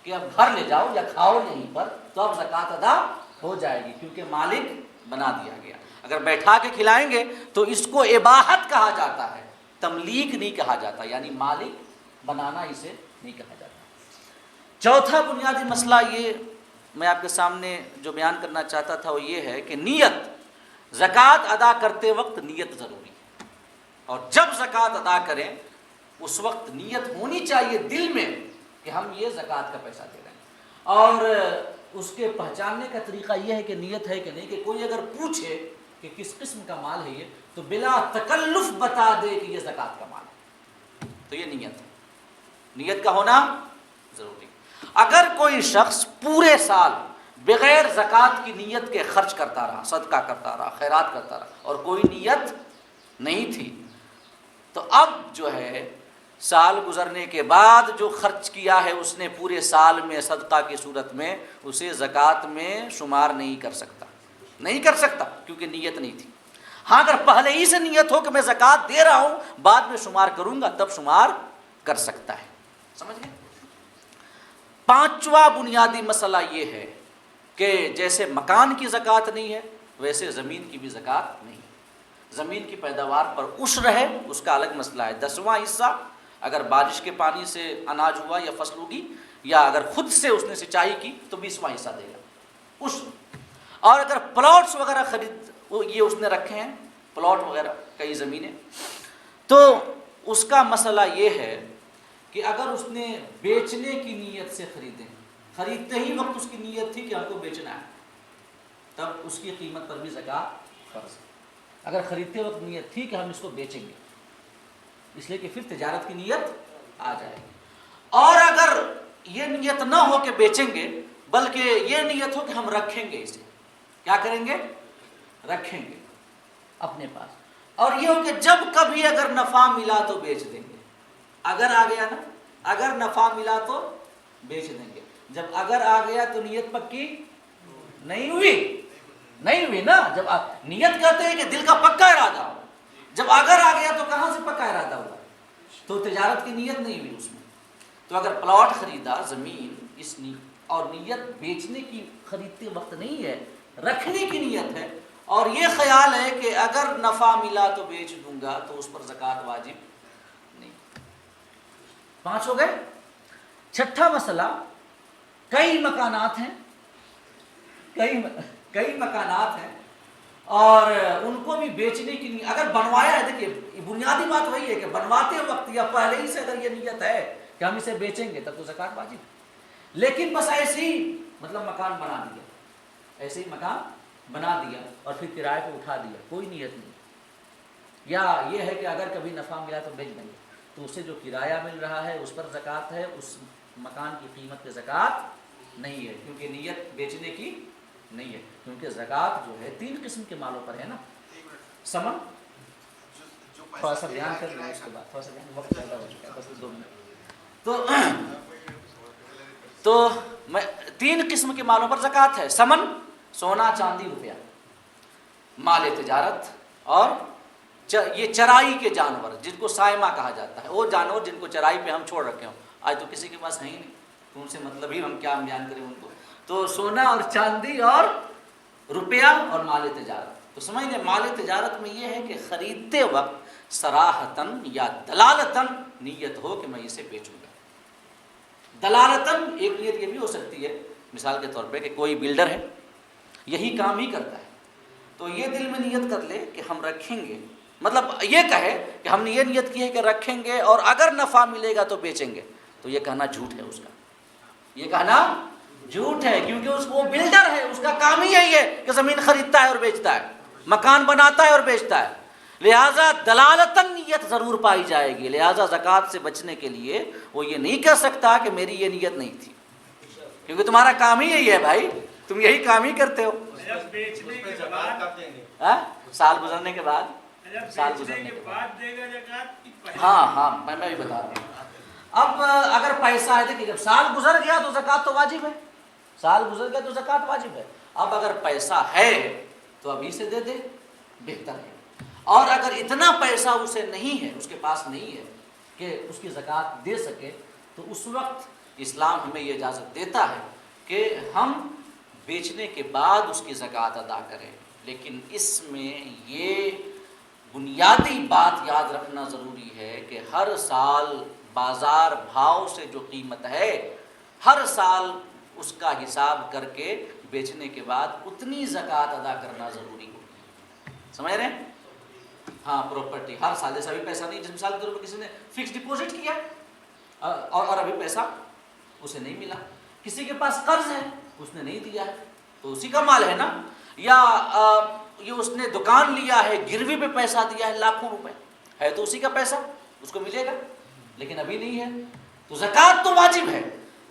کہ اب گھر لے جاؤ یا کھاؤ یہیں پر تو اب زکوٰۃ ادا ہو جائے گی کیونکہ مالک بنا دیا گیا. اگر بیٹھا کے کھلائیں گے تو اس کو اباحت کہا جاتا ہے، تملیک نہیں کہا جاتا، یعنی مالک بنانا اسے نہیں کہا جاتا. چوتھا بنیادی مسئلہ یہ میں آپ کے سامنے جو بیان کرنا چاہتا تھا وہ یہ ہے کہ نیت، زکوٰۃ ادا کرتے وقت نیت ضروری ہے، اور جب زکوٰۃ ادا کریں اس وقت نیت ہونی چاہیے دل میں کہ ہم یہ زکوٰۃ کا پیسہ دے رہے ہیں. اور اس کے پہچاننے کا طریقہ یہ ہے کہ نیت ہے کہ نہیں، کہ کوئی اگر پوچھے کہ کس قسم کا مال ہے یہ تو بلا تکلف بتا دے کہ یہ زکوٰۃ کا مال ہے، تو یہ نیت ہے. نیت کا ہونا ضروری. اگر کوئی شخص پورے سال بغیر زکوٰۃ کی نیت کے خرچ کرتا رہا، صدقہ کرتا رہا، خیرات کرتا رہا اور کوئی نیت نہیں تھی، تو اب جو ہے سال گزرنے کے بعد جو خرچ کیا ہے اس نے پورے سال میں صدقہ کی صورت میں اسے زکوٰۃ میں شمار نہیں کر سکتا کیونکہ نیت نہیں تھی. ہاں اگر پہلے ہی سے نیت ہو کہ میں زکوٰۃ دے رہا ہوں بعد میں شمار کروں گا تب شمار کر سکتا ہے. سمجھ گئے؟ پانچواں بنیادی مسئلہ یہ ہے کہ جیسے مکان کی زکوٰۃ نہیں ہے ویسے زمین کی بھی زکوٰۃ نہیں. زمین کی پیداوار پر عشر ہے، اس کا الگ مسئلہ ہے. 10واں حصہ اگر بارش کے پانی سے اناج ہوا یا فصل ہوگی یا اگر خود سے اس نے سینچائی کی تو 20واں حصہ دے گا عشر. اور اگر پلاٹس وغیرہ یہ اس نے رکھے ہیں پلاٹ وغیرہ کئی زمینیں، تو اس کا مسئلہ یہ ہے کہ اگر اس نے بیچنے کی نیت سے خریدتے ہی وقت اس کی نیت تھی کہ ہم کو بیچنا ہے تب اس کی قیمت پر بھی زکوٰۃ فرض ہے. اگر خریدتے وقت نیت تھی کہ ہم اس کو بیچیں گے اس لیے کہ پھر تجارت کی نیت آ جائے گی. اور اگر یہ نیت نہ ہو کہ بیچیں گے، بلکہ یہ نیت ہو کہ ہم رکھیں گے اسے. کیا کریں گے؟ رکھیں گے اپنے پاس. اور یہ ہو کہ جب کبھی اگر نفع ملا تو بیچ دیں گے. اگر آ گیا نا، اگر نفع ملا تو بیچ دیں گے. جب اگر آ گیا تو نیت پکی نہیں ہوئی نا. جب نیت کہتے ہیں کہ دل کا پکا ارادہ ہو. جب اگر آ گیا تو کہاں سے پکا ارادہ ہوا؟ تو تجارت کی نیت نہیں ہوئی اس میں. تو اگر پلاٹ خریدا، زمین، اور نیت بیچنے کی خریدتے وقت نہیں ہے، رکھنے کی نیت ہے، اور یہ خیال ہے کہ اگر نفع ملا تو بیچ دوں گا، تو اس پر زکوٰۃ واجب نہیں. 5 ہو گئے. چھٹا مسئلہ، کئی مکانات ہیں اور ان کو بھی بیچنے کی نیت اگر بنوایا ہے. دیکھیے بنیادی بات وہی ہے کہ بنواتے وقت یا پہلے ہی سے اگر یہ نیت ہے کہ ہم اسے بیچیں گے تب تو زکوٰۃ واجب. لیکن بس ایسے ہی مکان بنا دیا، ایسے ہی مکان بنا دیا اور پھر کرائے پہ اٹھا دیا، کوئی نیت نہیں. یا یہ ہے کہ اگر کبھی نفع ملا تو بیچ دیں گے، تو اسے جو کرایہ مل رہا ہے اس پر زکوٰۃ ہے، اس مکان کی قیمت پہ زکوٰۃ نہیں ہے، کیونکہ نیت بیچنے کی نہیں ہے. کیونکہ زکوٰۃ جو ہے 3 قسم کے مالوں پر ہے نا. سمن تھوڑا سا بیان کر لیں، اس کے بعد تھوڑا سا بیان، وقت زیادہ ہو چکا ہے، بس 2 منٹ. تو 3 قسم کے مالوں پر زکوٰۃ ہے. سمن، سونا چاندی روپیہ، مال تجارت، اور یہ چرائی کے جانور جن کو سائمہ کہا جاتا ہے، وہ جانور جن کو چرائی پہ ہم چھوڑ رکھے ہوں. آج تو کسی کے پاس ہے ہی نہیں، تو ان سے مطلب ہی ہم کیا بیان کریں ان کو. تو سونا اور چاندی اور روپیہ اور مال تجارت. تو سمجھ لیں مال تجارت میں یہ ہے کہ خریدتے وقت صراحتاً یا دلالتاً نیت ہو کہ میں اسے بیچوں گا. دلالتاً ایک نیت یہ بھی ہو سکتی ہے، مثال کے طور پہ کہ کوئی بلڈر ہے، یہی کام ہی کرتا ہے، تو یہ دل میں نیت کر لے کہ ہم رکھیں گے. مطلب یہ کہے کہ ہم نے یہ نیت کی ہے کہ رکھیں گے اور اگر نفع ملے گا تو بیچیں گے. تو یہ کہنا جھوٹ ہے اس کا، یہ کہنا جھوٹ ہے، کیونکہ وہ بلڈر ہے، اس کا کام ہی یہی ہے کہ زمین خریدتا ہے اور بیچتا ہے، مکان بناتا ہے اور بیچتا ہے. لہٰذا دلالتاً نیت ضرور پائی جائے گی. لہٰذا زکوٰۃ سے بچنے کے لیے وہ یہ نہیں کہہ سکتا کہ میری یہ نیت نہیں تھی، کیونکہ تمہارا کام ہی یہی ہے بھائی، تم یہی کام ہی کرتے ہو. سال گزرنے کے بعد، سال گزرنے کے بعد، ہاں میں بھی بتا رہا ہوں. اب اگر پیسہ ہے، دیکھیے جب سال گزر گیا تو زکوٰۃ تو واجب ہے، سال گزر گیا تو زکوٰۃ واجب ہے. اب اگر پیسہ ہے تو ابھی سے دے دے، بہتر ہے. اور اگر اتنا پیسہ اسے نہیں ہے، اس کے پاس نہیں ہے کہ اس کی زکوٰۃ دے سکے، تو اس وقت اسلام ہمیں یہ اجازت دیتا ہے کہ ہم بیچنے کے بعد اس کی زکوٰۃ ادا کریں. لیکن اس میں یہ بنیادی بات یاد رکھنا ضروری ہے کہ ہر سال بازار بھاؤ سے جو قیمت ہے، ہر سال اس کا حساب کر کے بیچنے کے بعد اتنی زکوٰۃ ادا کرنا ضروری ہے. سمجھ رہے ہیں؟ ہاں پراپرٹی ہر سال، جیسا ابھی پیسہ نہیں، جس مثال کے طور پر کسی نے فکس ڈپوزٹ کیا اور ابھی پیسہ اسے نہیں ملا، کسی کے پاس قرض ہے اس نے نہیں دیا ہے، تو اسی کا مال ہے نا. یا یہ اس نے دکان لیا ہے، گروی پہ پیسہ دیا ہے لاکھوں روپے، ہے تو اسی کا پیسہ، اس کو ملے گا، لیکن ابھی نہیں ہے، تو زکوٰۃ تو واجب ہے.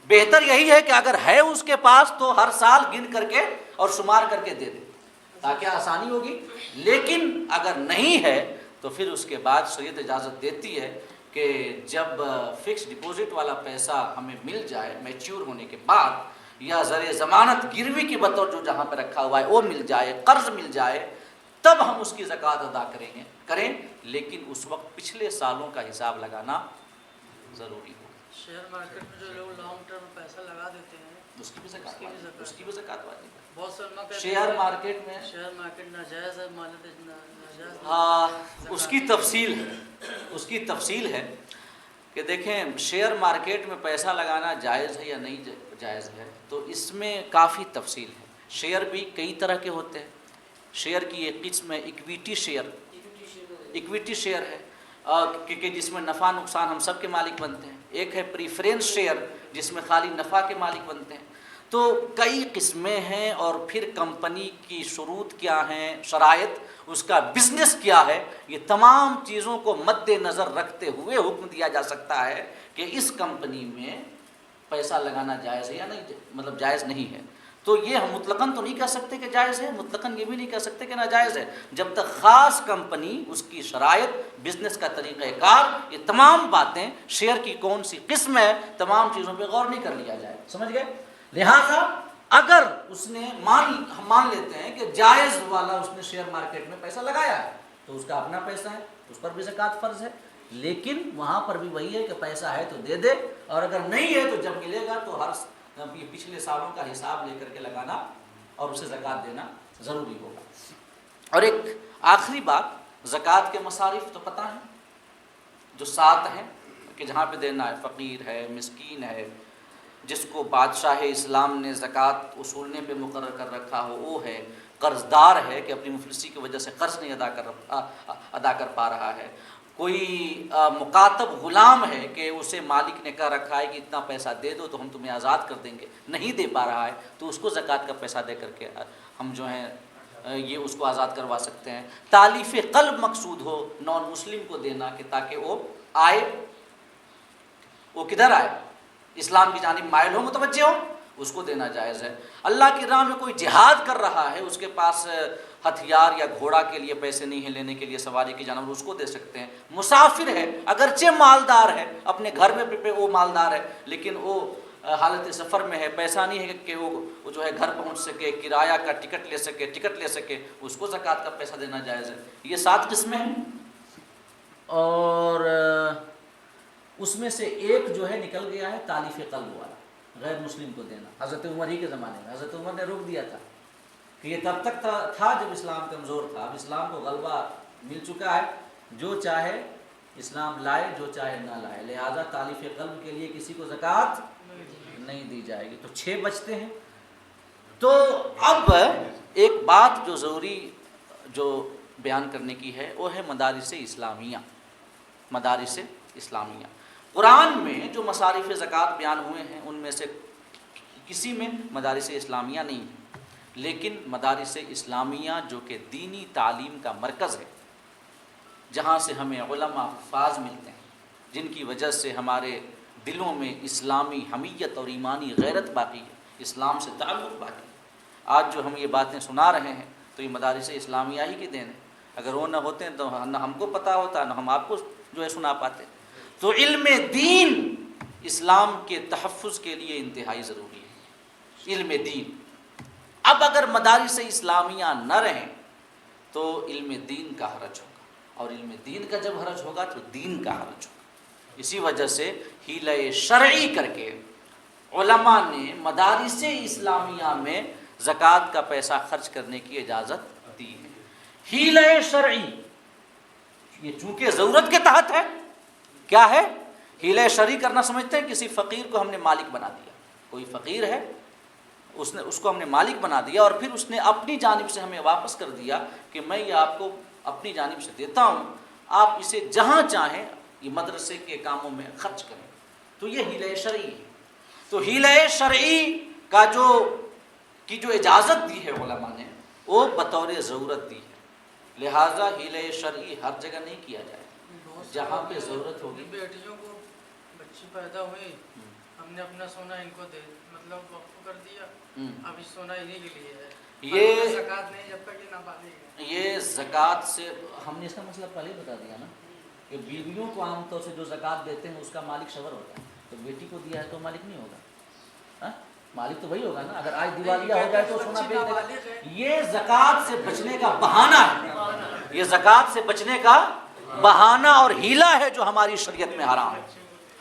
بہتر یہی ہے کہ اگر ہے اس کے پاس تو ہر سال گن کر کے اور شمار کر کے دے دے، تاکہ آسانی ہوگی. لیکن اگر نہیں ہے تو پھر اس کے بعد شریعت اجازت دیتی ہے کہ جب فکس ڈپوزٹ والا پیسہ ہمیں مل جائے میچور ہونے کے بعد، یا زر ضمانت گروی کی بطور جو جہاں پہ رکھا ہوا ہے وہ مل جائے، قرض مل جائے، تب ہم اس کی زکوٰۃ ادا کریں. لیکن اس وقت پچھلے سالوں کا حساب لگانا ضروری ہو. شیئر مارکیٹ میں جو لوگ لانگ ٹرم پیسہ لگا دیتے ہیں اس کی بھی زکوٰۃ واجب ہے. بہت سے علماء کہتے ہیں شیئر مارکیٹ میں ناجائز ہے، ناجائز ہاں اس کی تفصیل ہے کہ دیکھیں شیئر مارکیٹ میں پیسہ لگانا جائز ہے یا نہیں جائز ہے، تو اس میں کافی تفصیل ہے. شیئر بھی کئی طرح کے ہوتے ہیں. شیئر کی ایک قسم ہے ایکویٹی شیئر ہے کہ جس میں نفع نقصان ہم سب کے مالک بنتے ہیں. ایک ہے پریفرنس شیئر جس میں خالی نفع کے مالک بنتے ہیں. تو کئی قسمیں ہیں، اور پھر کمپنی کی شروط کیا ہیں، شرائط، اس کا بزنس کیا ہے، یہ تمام چیزوں کو مد نظر رکھتے ہوئے حکم دیا جا سکتا ہے کہ اس کمپنی میں پیسہ لگانا جائز ہے یا نہیں، مطلب جائز نہیں ہے، تو یہ ہم مطلقاً تو نہیں کہہ سکتے کہ جائز ہے، مطلقاً یہ بھی نہیں کہہ سکتے کہ ناجائز ہے، جب تک خاص کمپنی، اس کی شرائط، بزنس کا طریقہ کار، یہ تمام باتیں، شیئر کی کون سی قسم ہے، تمام چیزوں پہ غور نہیں کر لیا جائے، سمجھ گئے؟ لہٰذا اگر اس نے ہم مان لیتے ہیں کہ جائز والا اس نے شیئر مارکیٹ میں پیسہ لگایا ہے تو اس کا اپنا پیسہ ہے، اس پر بھی زکوٰۃ فرض ہے، لیکن وہاں پر بھی وہی ہے کہ پیسہ ہے تو دے دے، اور اگر نہیں ہے تو جب ملے گا تو ہر پچھلے سالوں کا حساب لے کر کے لگانا اور اسے زکوٰۃ دینا ضروری ہوگا۔ اور ایک آخری بات، زکوٰۃ کے مصارف تو پتہ ہیں جو 7 ہیں کہ جہاں پہ دینا ہے، فقیر ہے، مسکین ہے، جس کو بادشاہ اسلام نے زکوٰۃ وصولنے پہ مقرر کر رکھا ہو وہ ہے، قرض دار ہے کہ اپنی مفلسی کی وجہ سے قرض نہیں ادا کر پا رہا ہے، کوئی مکاتب غلام ہے کہ اسے مالک نے کہہ رکھا ہے کہ اتنا پیسہ دے دو تو ہم تمہیں آزاد کر دیں گے، نہیں دے پا رہا ہے تو اس کو زکوٰۃ کا پیسہ دے کر کے ہم جو ہیں یہ اس کو آزاد کروا سکتے ہیں۔ تالیف قلب مقصود ہو نان مسلم کو دینا کہ تاکہ وہ آئے، وہ کدھر آئے، اسلام کی جانب مائل ہو، متوجہ ہو، اس کو دینا جائز ہے۔ اللہ کی راہ میں کوئی جہاد کر رہا ہے، اس کے پاس ہتھیار یا گھوڑا کے لیے پیسے نہیں ہیں لینے کے لیے، سواری کی جانور، اس کو دے سکتے ہیں۔ مسافر ہے، اگرچہ مالدار ہے، اپنے گھر میں وہ مالدار ہے لیکن وہ حالت سفر میں ہے، پیسہ نہیں ہے کہ وہ جو ہے گھر پہنچ سکے، کرایہ کا ٹکٹ لے سکے، اس کو زکوٰۃ کا پیسہ دینا جائز ہے۔ یہ 7 قسمیں ہیں، اور اس میں سے ایک جو ہے نکل گیا ہے تالیف قلب والا، غیر مسلم کو دینا۔ حضرت عمر ہی کے زمانے میں حضرت عمر نے روک دیا تھا کہ یہ تب تک تھا جب اسلام کمزور تھا، اب اسلام کو غلبہ مل چکا ہے، جو چاہے اسلام لائے، جو چاہے نہ لائے، لہذا تالیف قلب کے لیے کسی کو زکوٰۃ نہیں دی جائے گی۔ تو 6 بچتے ہیں۔ تو اب ایک بات جو ضروری جو بیان کرنے کی ہے وہ ہے مدارس اسلامیہ۔ مدارس اسلامیہ، قرآن میں جو مصارف زکوٰۃ بیان ہوئے ہیں ان میں سے کسی میں مدارس اسلامیہ نہیں ہے، لیکن مدارس اسلامیہ جو کہ دینی تعلیم کا مرکز ہے، جہاں سے ہمیں علماء حفاظ ملتے ہیں، جن کی وجہ سے ہمارے دلوں میں اسلامی حمیت اور ایمانی غیرت باقی ہے، اسلام سے تعلق باقی ہے۔ آج جو ہم یہ باتیں سنا رہے ہیں تو یہ مدارس اسلامیہ ہی کی دین ہے، اگر وہ نہ ہوتے تو نہ ہم کو پتہ ہوتا، نہ ہم آپ کو جو ہے سنا پاتے۔ تو علم دین اسلام کے تحفظ کے لیے انتہائی ضروری ہے، علم دین۔ اب اگر مدارس اسلامیہ نہ رہیں تو علم دین کا حرج ہوگا، اور علم دین کا جب حرج ہوگا تو دین کا حرج ہوگا۔ اسی وجہ سے حیلہ شرعی کر کے علماء نے مدارس اسلامیہ میں زکوٰۃ کا پیسہ خرچ کرنے کی اجازت دی ہے۔ حیلہ شرعی یہ چونکہ ضرورت کے تحت ہے، کیا ہے؟ حیلہ شرعی کرنا سمجھتے ہیں کسی فقیر کو ہم نے مالک بنا دیا، کوئی فقیر ہے اس کو ہم نے مالک بنا دیا اور پھر اس نے اپنی جانب سے ہمیں واپس کر دیا کہ میں یہ آپ کو اپنی جانب سے دیتا ہوں، آپ اسے جہاں چاہیں یہ مدرسے کے کاموں میں خرچ کریں، تو یہ حیلہ شرعی ہے۔ تو حیلہ شرعی کا جو اجازت دی ہے علماء نے وہ بطور ضرورت دی ہے، لہٰذا حیلہ شرعی ہر جگہ نہیں کیا جائے، جہاں پہ ضرورت ہوگی۔ بیٹیوں کو بچی پیدا ہوئی، ہم نے اپنا سونا ان کو مطلب وقف کر دیا، اب اس سونا انہی کے لیے ہے، یہ زکوٰۃ نہیں جب تک یہ نابالغ ہے۔ یہ زکوٰۃ سے ہم نے اس کا مسئلہ پہلے بتا دیا نا کہ بیویوں کو عام طور سے جو زکوٰۃ دیتے ہیں اس کا مالک شوہر ہوتا ہے، تو بیٹی کو دیا ہے تو مالک نہیں ہوگا، مالک تو وہی ہوگا نا۔ اگر آج دیوالیہ ہو جائے تو سونا بیچ دے گا۔ یہ زکوٰۃ سے بچنے کا بہانہ ہے، یہ زکوٰۃ سے بچنے کا بہانہ اور ہیلہ ہے جو ہماری شریعت میں حرام ہے۔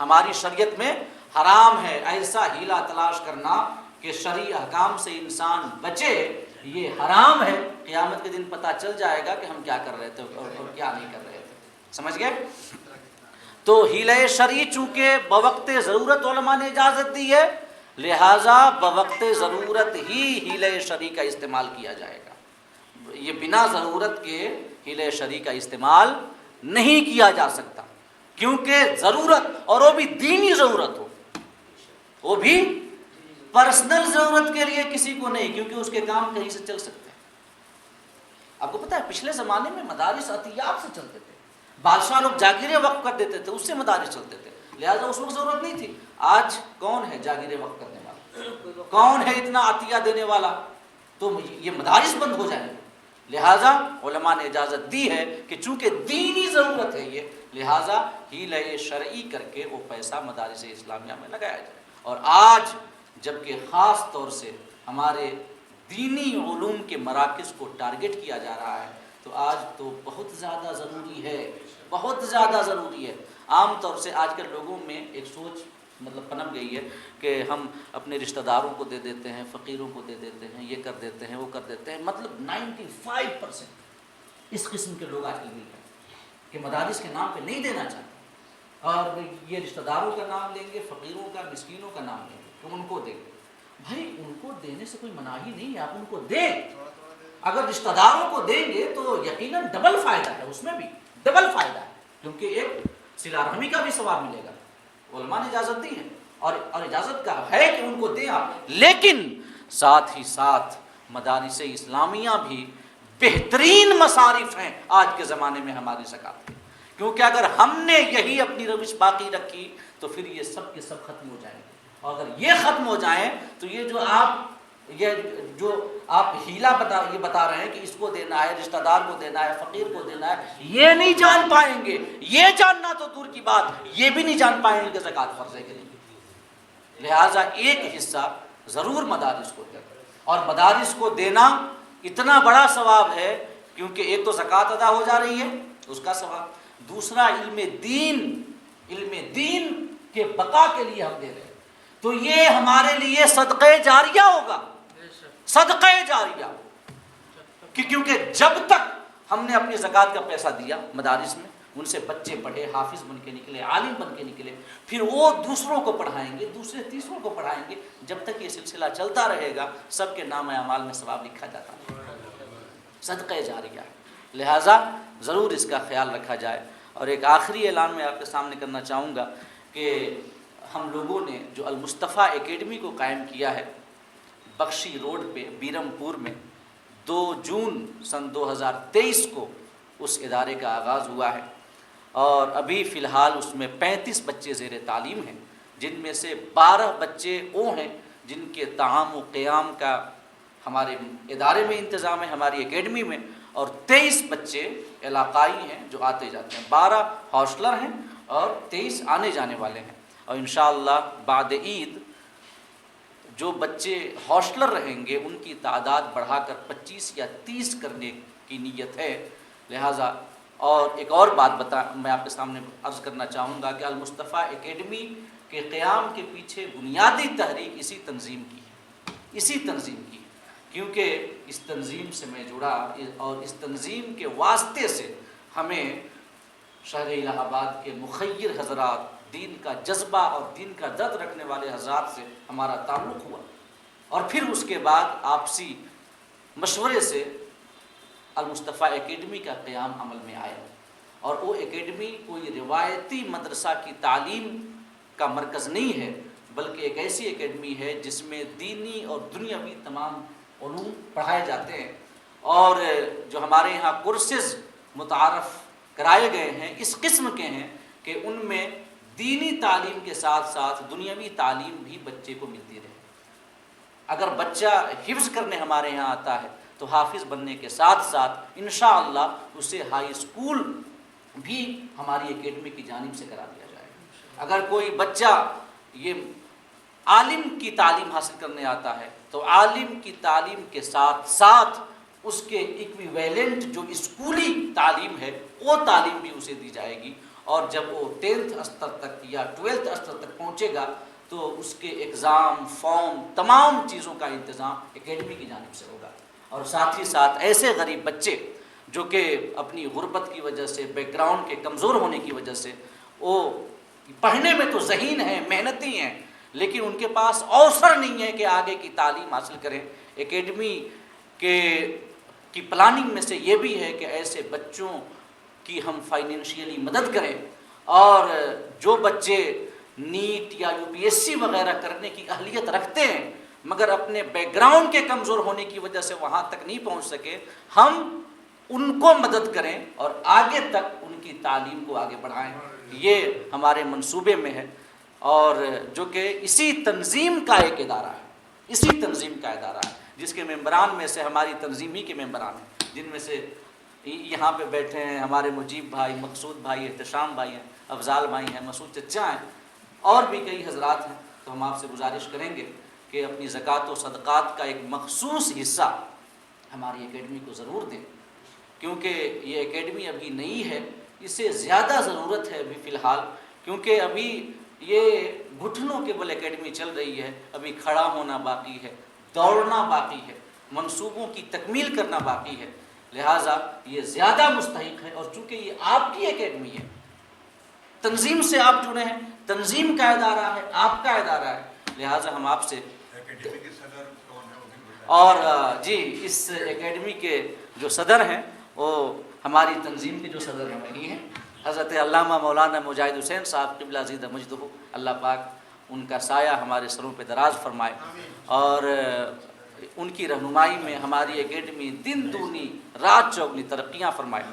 ہماری شریعت میں حرام ہے ایسا ہیلہ تلاش کرنا کہ شرعی احکام سے انسان بچے، یہ حرام ہے۔ قیامت کے دن پتہ چل جائے گا کہ ہم کیا کر رہے تھے اور کیا نہیں کر رہے تھے، سمجھ گئے؟ تو حیلہ شرعی چونکہ بوقت ضرورت علماء نے اجازت دی ہے، لہٰذا بوقت ضرورت ہی حیلہ شرعی کا استعمال کیا جائے گا۔ یہ بنا ضرورت کے حیلہ شرعی کا استعمال نہیں کیا جا سکتا، کیونکہ ضرورت، اور وہ بھی دینی ضرورت ہو، وہ بھی پرسنل ضرورت کے لیے کسی کو نہیں، کیونکہ اس کے کام کہیں سے چل سکتے ہیں۔ آپ کو پتہ ہے پچھلے زمانے میں مدارس عطیات سے چلتے تھے، بادشاہ لوگ جاگیریں وقف کر دیتے تھے، اس سے مدارس چلتے تھے، لہٰذا اس وقت ضرورت نہیں تھی. آج کون ہے جاگیر وقت کرنے والا؟ کون ہے اتنا عطیہ دینے والا؟ تو یہ مدارس بند ہو جائیں گے. لہٰذا علماء نے اجازت دی ہے کہ چونکہ دینی ضرورت ہے یہ، لہٰذا حیلہ شرعی کر کے وہ پیسہ مدارس اسلامیہ میں لگایا جائے. اور آج جبکہ خاص طور سے ہمارے دینی علوم کے مراکز کو ٹارگٹ کیا جا رہا ہے، تو آج تو بہت زیادہ ضروری ہے، بہت زیادہ ضروری ہے. عام طور سے آج کل لوگوں میں ایک سوچ پنپ گئی ہے کہ ہم اپنے رشتہ داروں کو دے دیتے ہیں، فقیروں کو دے دیتے ہیں، یہ کر دیتے ہیں، وہ کر دیتے ہیں. مطلب 95% اس قسم کے لوگ آج کل مل رہے ہیں کہ مدارس کے نام پہ نہیں دینا چاہتے، اور یہ رشتہ داروں کا نام لیں گے، فقیروں کا، مسکینوں کا نام لیں گے کہ ان کو دیں گے. بھائی ان کو دینے سے کوئی مناہی نہیں ہے، آپ ان کو دیں. اگر رشتہ داروں کو دیں گے تو یقیناً ڈبل فائدہ ہے، اس میں بھی ڈبل فائدہ ہے، کیونکہ ایک صلہ رحمی کا بھی ثواب ملے گا. علماء نے اجازت دی ہے اور اجازت کا ہے کہ ان کو دیں آپ. لیکن ساتھ ہی ساتھ مدارس اسلامیہ بھی بہترین مصارف ہیں آج کے زمانے میں ہماری زکوٰۃ کے، کیونکہ اگر ہم نے یہی اپنی روش باقی رکھی تو پھر یہ سب کے سب ختم ہو جائیں گے. اور اگر یہ ختم ہو جائیں تو یہ جو آپ ہیلا بتا رہے ہیں کہ اس کو دینا ہے، رشتہ دار کو دینا ہے، فقیر کو دینا ہے، یہ نہیں جان پائیں گے. یہ جاننا تو دور کی بات، یہ بھی نہیں جان پائیں گے کہ زکوٰۃ فرض ہے کہ نہیں. لہٰذا ایک حصہ ضرور مدارس کو دیں، اور مدارس کو دینا اتنا بڑا ثواب ہے کیونکہ ایک تو زکوٰۃ ادا ہو جا رہی ہے اس کا ثواب، دوسرا علم دین کے بقا کے لیے ہم دے رہے ہیں، تو یہ ہمارے لیے صدقہ جاریہ ہوگا، صدقہ جاریہ. کیونکہ جب تک ہم نے اپنی زکوٰۃ کا پیسہ دیا مدارس میں، ان سے بچے پڑھے، حافظ بن کے نکلے، عالم بن کے نکلے، پھر وہ دوسروں کو پڑھائیں گے، دوسرے تیسروں کو پڑھائیں گے. جب تک یہ سلسلہ چلتا رہے گا سب کے نام اعمال میں ثواب لکھا جاتا ہے، صدقہ جاریہ. لہٰذا ضرور اس کا خیال رکھا جائے. اور ایک آخری اعلان میں آپ کے سامنے کرنا چاہوں گا کہ ہم لوگوں نے جو المصطفیٰ اکیڈمی کو قائم کیا ہے بخشی روڈ پہ بیرم پور میں، 2 جون سن 2023 کو اس ادارے کا آغاز ہوا ہے، اور ابھی فی الحال اس میں 35 بچے زیر تعلیم ہیں، جن میں سے 12 بچے وہ ہیں جن کے طعام و قیام کا ہمارے ادارے میں انتظام ہے، ہماری اکیڈمی میں، اور 23 بچے علاقائی ہیں جو آتے جاتے ہیں. 12 ہاسٹلر ہیں اور 23 آنے جانے والے ہیں. اور انشاءاللہ بعد عید جو بچے ہاسٹلر رہیں گے ان کی تعداد بڑھا کر 25 یا 30 کرنے کی نیت ہے. لہٰذا اور ایک اور بات میں آپ کے سامنے عرض کرنا چاہوں گا کہ المصطفیٰ اکیڈمی کے قیام کے پیچھے بنیادی تحریک اسی تنظیم کی، کیونکہ اس تنظیم سے میں جڑا اور اس تنظیم کے واسطے سے ہمیں شہر الہ آباد کے مخیر حضرات، دین کا جذبہ اور دین کا درد رکھنے والے حضرات سے ہمارا تعلق ہوا، اور پھر اس کے بعد آپسی مشورے سے المصطفیٰ اکیڈمی کا قیام عمل میں آیا. اور وہ اکیڈمی کوئی روایتی مدرسہ کی تعلیم کا مرکز نہیں ہے، بلکہ ایک ایسی اکیڈمی ہے جس میں دینی اور دنیاوی تمام علوم پڑھائے جاتے ہیں. اور جو ہمارے یہاں کورسز متعارف کرائے گئے ہیں اس قسم کے ہیں کہ ان میں دینی تعلیم کے ساتھ ساتھ دنیاوی تعلیم بھی بچے کو ملتی رہے. اگر بچہ حفظ کرنے ہمارے یہاں آتا ہے تو حافظ بننے کے ساتھ ساتھ انشاءاللہ اسے ہائی اسکول بھی ہماری اکیڈمی کی جانب سے کرا دیا جائے گا. اگر کوئی بچہ یہ عالم کی تعلیم حاصل کرنے آتا ہے تو عالم کی تعلیم کے ساتھ ساتھ اس کے ایکویویلنٹ جو اسکولی تعلیم ہے وہ تعلیم بھی اسے دی جائے گی. اور جب وہ 10th استر تک یا 12th استر تک پہنچے گا تو اس کے ایگزام، فارم، تمام چیزوں کا انتظام اکیڈمی کی جانب سے ہوگا. اور ساتھ ہی ساتھ ایسے غریب بچے جو کہ اپنی غربت کی وجہ سے، بیک گراؤنڈ کے کمزور ہونے کی وجہ سے وہ پڑھنے میں تو ذہین ہیں، محنتی ہیں، لیکن ان کے پاس اوسر نہیں ہے کہ آگے کی تعلیم حاصل کریں. اکیڈمی کی پلاننگ میں سے یہ بھی ہے کہ ایسے بچوں کی ہم فائنینشیلی مدد کریں، اور جو بچے نیٹ یا UPSC وغیرہ کرنے کی اہلیت رکھتے ہیں مگر اپنے بیک گراؤنڈ کے کمزور ہونے کی وجہ سے وہاں تک نہیں پہنچ سکے، ہم ان کو مدد کریں اور آگے تک ان کی تعلیم کو آگے بڑھائیں. یہ ہمارے منصوبے میں ہے، اور جو کہ اسی تنظیم کا ایک ادارہ ہے، اسی تنظیم کا ادارہ ہے جس کے ممبران میں سے ہماری تنظیم ہی کے ممبران ہیں، جن میں سے یہاں پہ بیٹھے ہیں ہمارے مجیب بھائی، مقصود بھائی، احتشام بھائی ہیں، افضال بھائی ہیں، مسعود چچا ہیں، اور بھی کئی حضرات ہیں. تو ہم آپ سے گزارش کریں گے کہ اپنی زکوٰۃ و صدقات کا ایک مخصوص حصہ ہماری اکیڈمی کو ضرور دیں، کیونکہ یہ اکیڈمی ابھی نئی ہے، اسے زیادہ ضرورت ہے ابھی فی الحال، کیونکہ ابھی یہ گھٹنوں کے بل اکیڈمی چل رہی ہے، ابھی کھڑا ہونا باقی ہے، دوڑنا باقی ہے، منصوبوں کی تکمیل کرنا باقی ہے. لہٰذا یہ زیادہ مستحق ہے، اور چونکہ یہ آپ کی اکیڈمی ہے، تنظیم سے آپ جڑے ہیں، تنظیم کا ادارہ ہے، آپ کا ادارہ ہے، لہٰذا ہم آپ سے. اور جی اس اکیڈمی کے جو صدر ہیں وہ ہماری تنظیم کے جو صدر ہیں وہی ہیں حضرت علامہ مولانا مجاہد حسین صاحب قبلہ زیدہ مجدہ. اللہ پاک ان کا سایہ ہمارے سروں پہ دراز فرمائے، اور ان کی رہنمائی میں ہماری اکیڈمی دن دونی رات چوگنی ترقیاں فرمائے.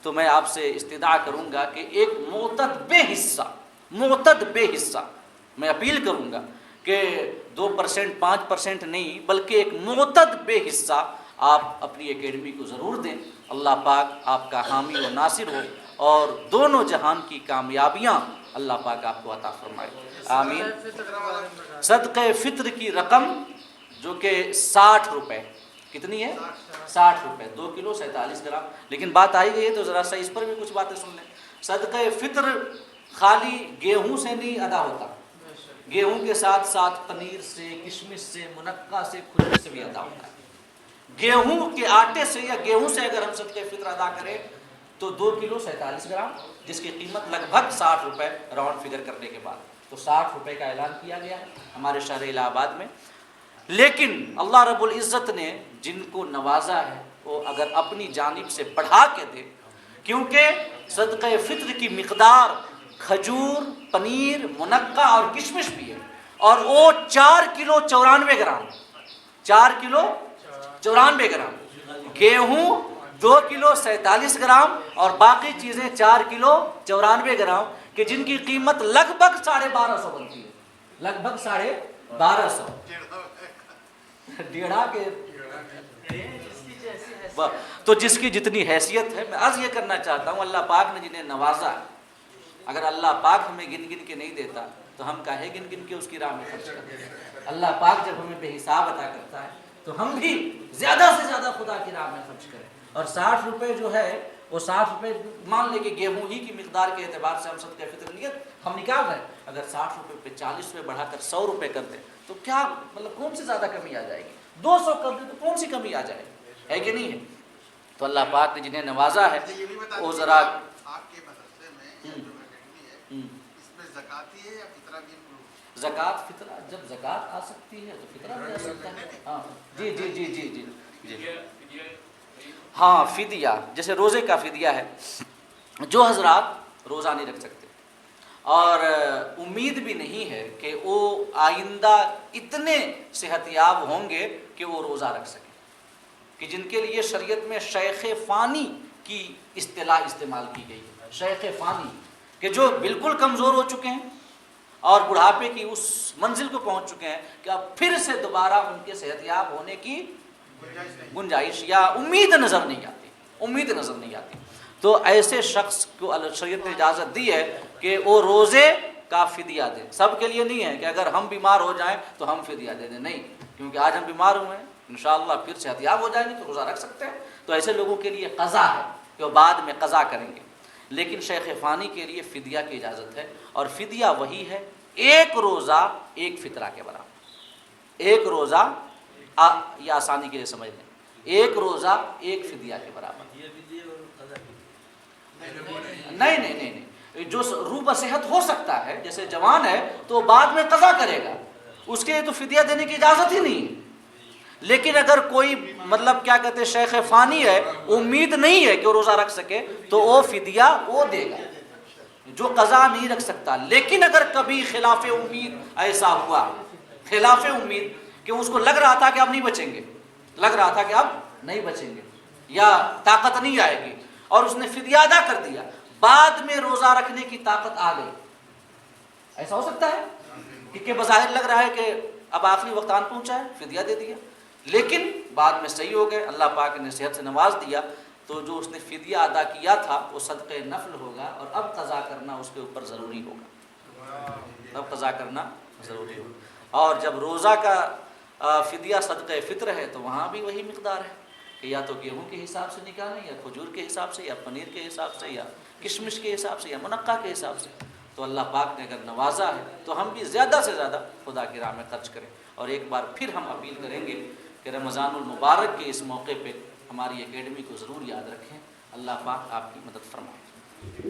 تو میں آپ سے استدعا کروں گا کہ ایک معتد بے حصہ میں اپیل کروں گا کہ 2% 5% نہیں بلکہ ایک معتد بے حصہ آپ اپنی اکیڈمی کو ضرور دیں. اللہ پاک آپ کا حامی و ناصر ہو، اور دونوں جہان کی کامیابیاں اللہ پاک آپ کو عطا فرمائے. آمین. صدقہ فطر کی رقم جو کہ 60 روپے، کتنی ہے؟ 60 روپے، 2 کلو 47 گرام. لیکن بات آئی گئی ہے تو ذرا سا اس پر بھی کچھ باتیں سن لیں. صدقہ فطر خالی گیہوں سے نہیں ادا ہوتا، گیہوں کے ساتھ ساتھ پنیر سے، کشمش سے، منقع سے، کھجور سے بھی ادا ہوتا ہے. گیہوں کے آٹے سے یا گیہوں سے اگر ہم صدقہ فطر ادا کریں تو 2 کلو 47 گرام، جس کی قیمت لگ بھگ 60 روپے راؤنڈ فگر کرنے کے بعد، تو 60 روپے کا اعلان کیا گیا ہے ہمارے شہر الہ آباد میں. لیکن اللہ رب العزت نے جن کو نوازا ہے وہ اگر اپنی جانب سے بڑھا کے دے، کیونکہ صدقہ فطر کی مقدار کھجور، پنیر، منقع اور کشمش بھی ہے، اور وہ 4 کلو 94 گرام، 4 کلو 94 گرام، گیہوں 2 کلو 47 گرام، اور باقی چیزیں 4 کلو 94 گرام، کہ جن کی قیمت لگ بھگ 1250 بنتی ہے، لگ بھگ 1250. ڈیڑھا کے تو جس کی جتنی حیثیت ہے. میں عرض یہ کرنا چاہتا ہوں اللہ پاک نے جنہیں نوازا، اگر اللہ پاک ہمیں گن گن کے نہیں دیتا تو ہم کاہے گن گن کے اس کی راہ میں خرچ کرتے ہیں. اللہ پاک جب ہمیں بے حساب عطا کرتا ہے تو ہم بھی زیادہ سے زیادہ خدا کی راہ میں خرچ کریں. اور 60 روپے جو ہے وہ 60 روپے مان لے کہ گیہوں ہی کی مقدار کے اعتبار سے ہم صدقہ فطر نیت ہم نکال رہے ہیں. اگر 60 روپے پہ 40 روپے بڑھا کر 100 روپے کر دیں تو کیا مطلب کون سی زیادہ کمی آ جائے گی؟ 200 کر دیں تو کون سی کمی آ جائے گی؟ ہے کہ نہیں ہے؟ تو اللہ پاک نے جنہیں نوازا ہے وہ ذرا آپ کے مدرسے میں جو اکیڈمی ہے اس میں زکاتی ہے یا فطرہ بھی؟ زکوٰۃ فطرہ، جب زکوٰۃ آ سکتی ہے تو فطرہ بھی آ سکتا ہے. ہاں جی جی جی جی جی جی ہاں فدیہ، جیسے روزے کا فدیہ ہے. جو حضرات روزہ نہیں رکھ سکتے اور امید بھی نہیں ہے کہ وہ آئندہ اتنے صحت یاب ہوں گے کہ وہ روزہ رکھ سکیں، کہ جن کے لیے شریعت میں شیخ فانی کی اصطلاح استعمال کی گئی ہے. شیخ فانی کہ جو بالکل کمزور ہو چکے ہیں اور بڑھاپے کی اس منزل کو پہنچ چکے ہیں کہ اب پھر سے دوبارہ ان کے صحت یاب ہونے کی گنجائش یا امید نظر نہیں آتی. تو ایسے شخص کو شریعت نے اجازت دی ہے کہ وہ روزے کا فدیہ دے. سب کے لیے نہیں ہے کہ اگر ہم بیمار ہو جائیں تو ہم فدیہ دے دیں، نہیں، کیونکہ آج ہم بیمار ہوئے ہیں انشاءاللہ پھر صحت یاب ہو جائیں گے تو روزہ رکھ سکتے ہیں. تو ایسے لوگوں کے لیے قضا ہے کہ وہ بعد میں قضا کریں گے. لیکن شیخ فانی کے لیے فدیہ کی اجازت ہے، اور فدیہ وہی ہے 1 روزہ 1 فطرہ کے برابر. 1 روزہ یہ آسانی کے لیے سمجھ لیں، 1 روزہ 1 فدیہ کے برابر. نہیں، جو روح بصحت ہو سکتا ہے، جیسے جوان ہے تو بعد میں قضا کرے گا، اس کے لیے تو فدیہ دینے کی اجازت ہی نہیں ہے. لیکن اگر کوئی مطلب کیا کہتے ہیں شیخ فانی ہے، امید نہیں ہے کہ وہ روزہ رکھ سکے تو وہ فدیہ وہ دے گا جو قضا نہیں رکھ سکتا. لیکن اگر کبھی خلاف امید ایسا ہوا، خلاف امید کہ اس کو لگ رہا تھا کہ اب نہیں بچیں گے، یا طاقت نہیں آئے گی اور اس نے فدیہ ادا کر دیا، بعد میں روزہ رکھنے کی طاقت آ گئی، ایسا ہو سکتا ہے کہ بظاہر لگ رہا ہے کہ اب آخری وقت آن پہنچا ہے، فدیہ دے دیا، لیکن بعد میں صحیح ہو گئے، اللہ پاک نے صحت سے نواز دیا، تو جو اس نے فدیہ ادا کیا تھا وہ صدقہ نفل ہوگا، اور اب قضا کرنا اس کے اوپر ضروری ہوگا، اب قضا کرنا ضروری ہوگا۔ اور جب روزہ کا فدیہ صدقہ فطر ہے تو وہاں بھی وہی مقدار ہے کہ یا تو گیہوں کے حساب سے نکالیں، یا کھجور کے حساب سے، یا پنیر کے حساب سے، یا کشمش کے حساب سے، یا منقع کے حساب سے۔ تو اللہ پاک نے اگر نوازا ہے تو ہم بھی زیادہ سے زیادہ خدا کی راہ میں خرچ کریں۔ اور ایک بار پھر ہم اپیل کریں گے کہ رمضان المبارک کے اس موقع پہ ہماری اکیڈمی کو ضرور یاد رکھیں۔ اللہ پاک آپ کی مدد فرمائے۔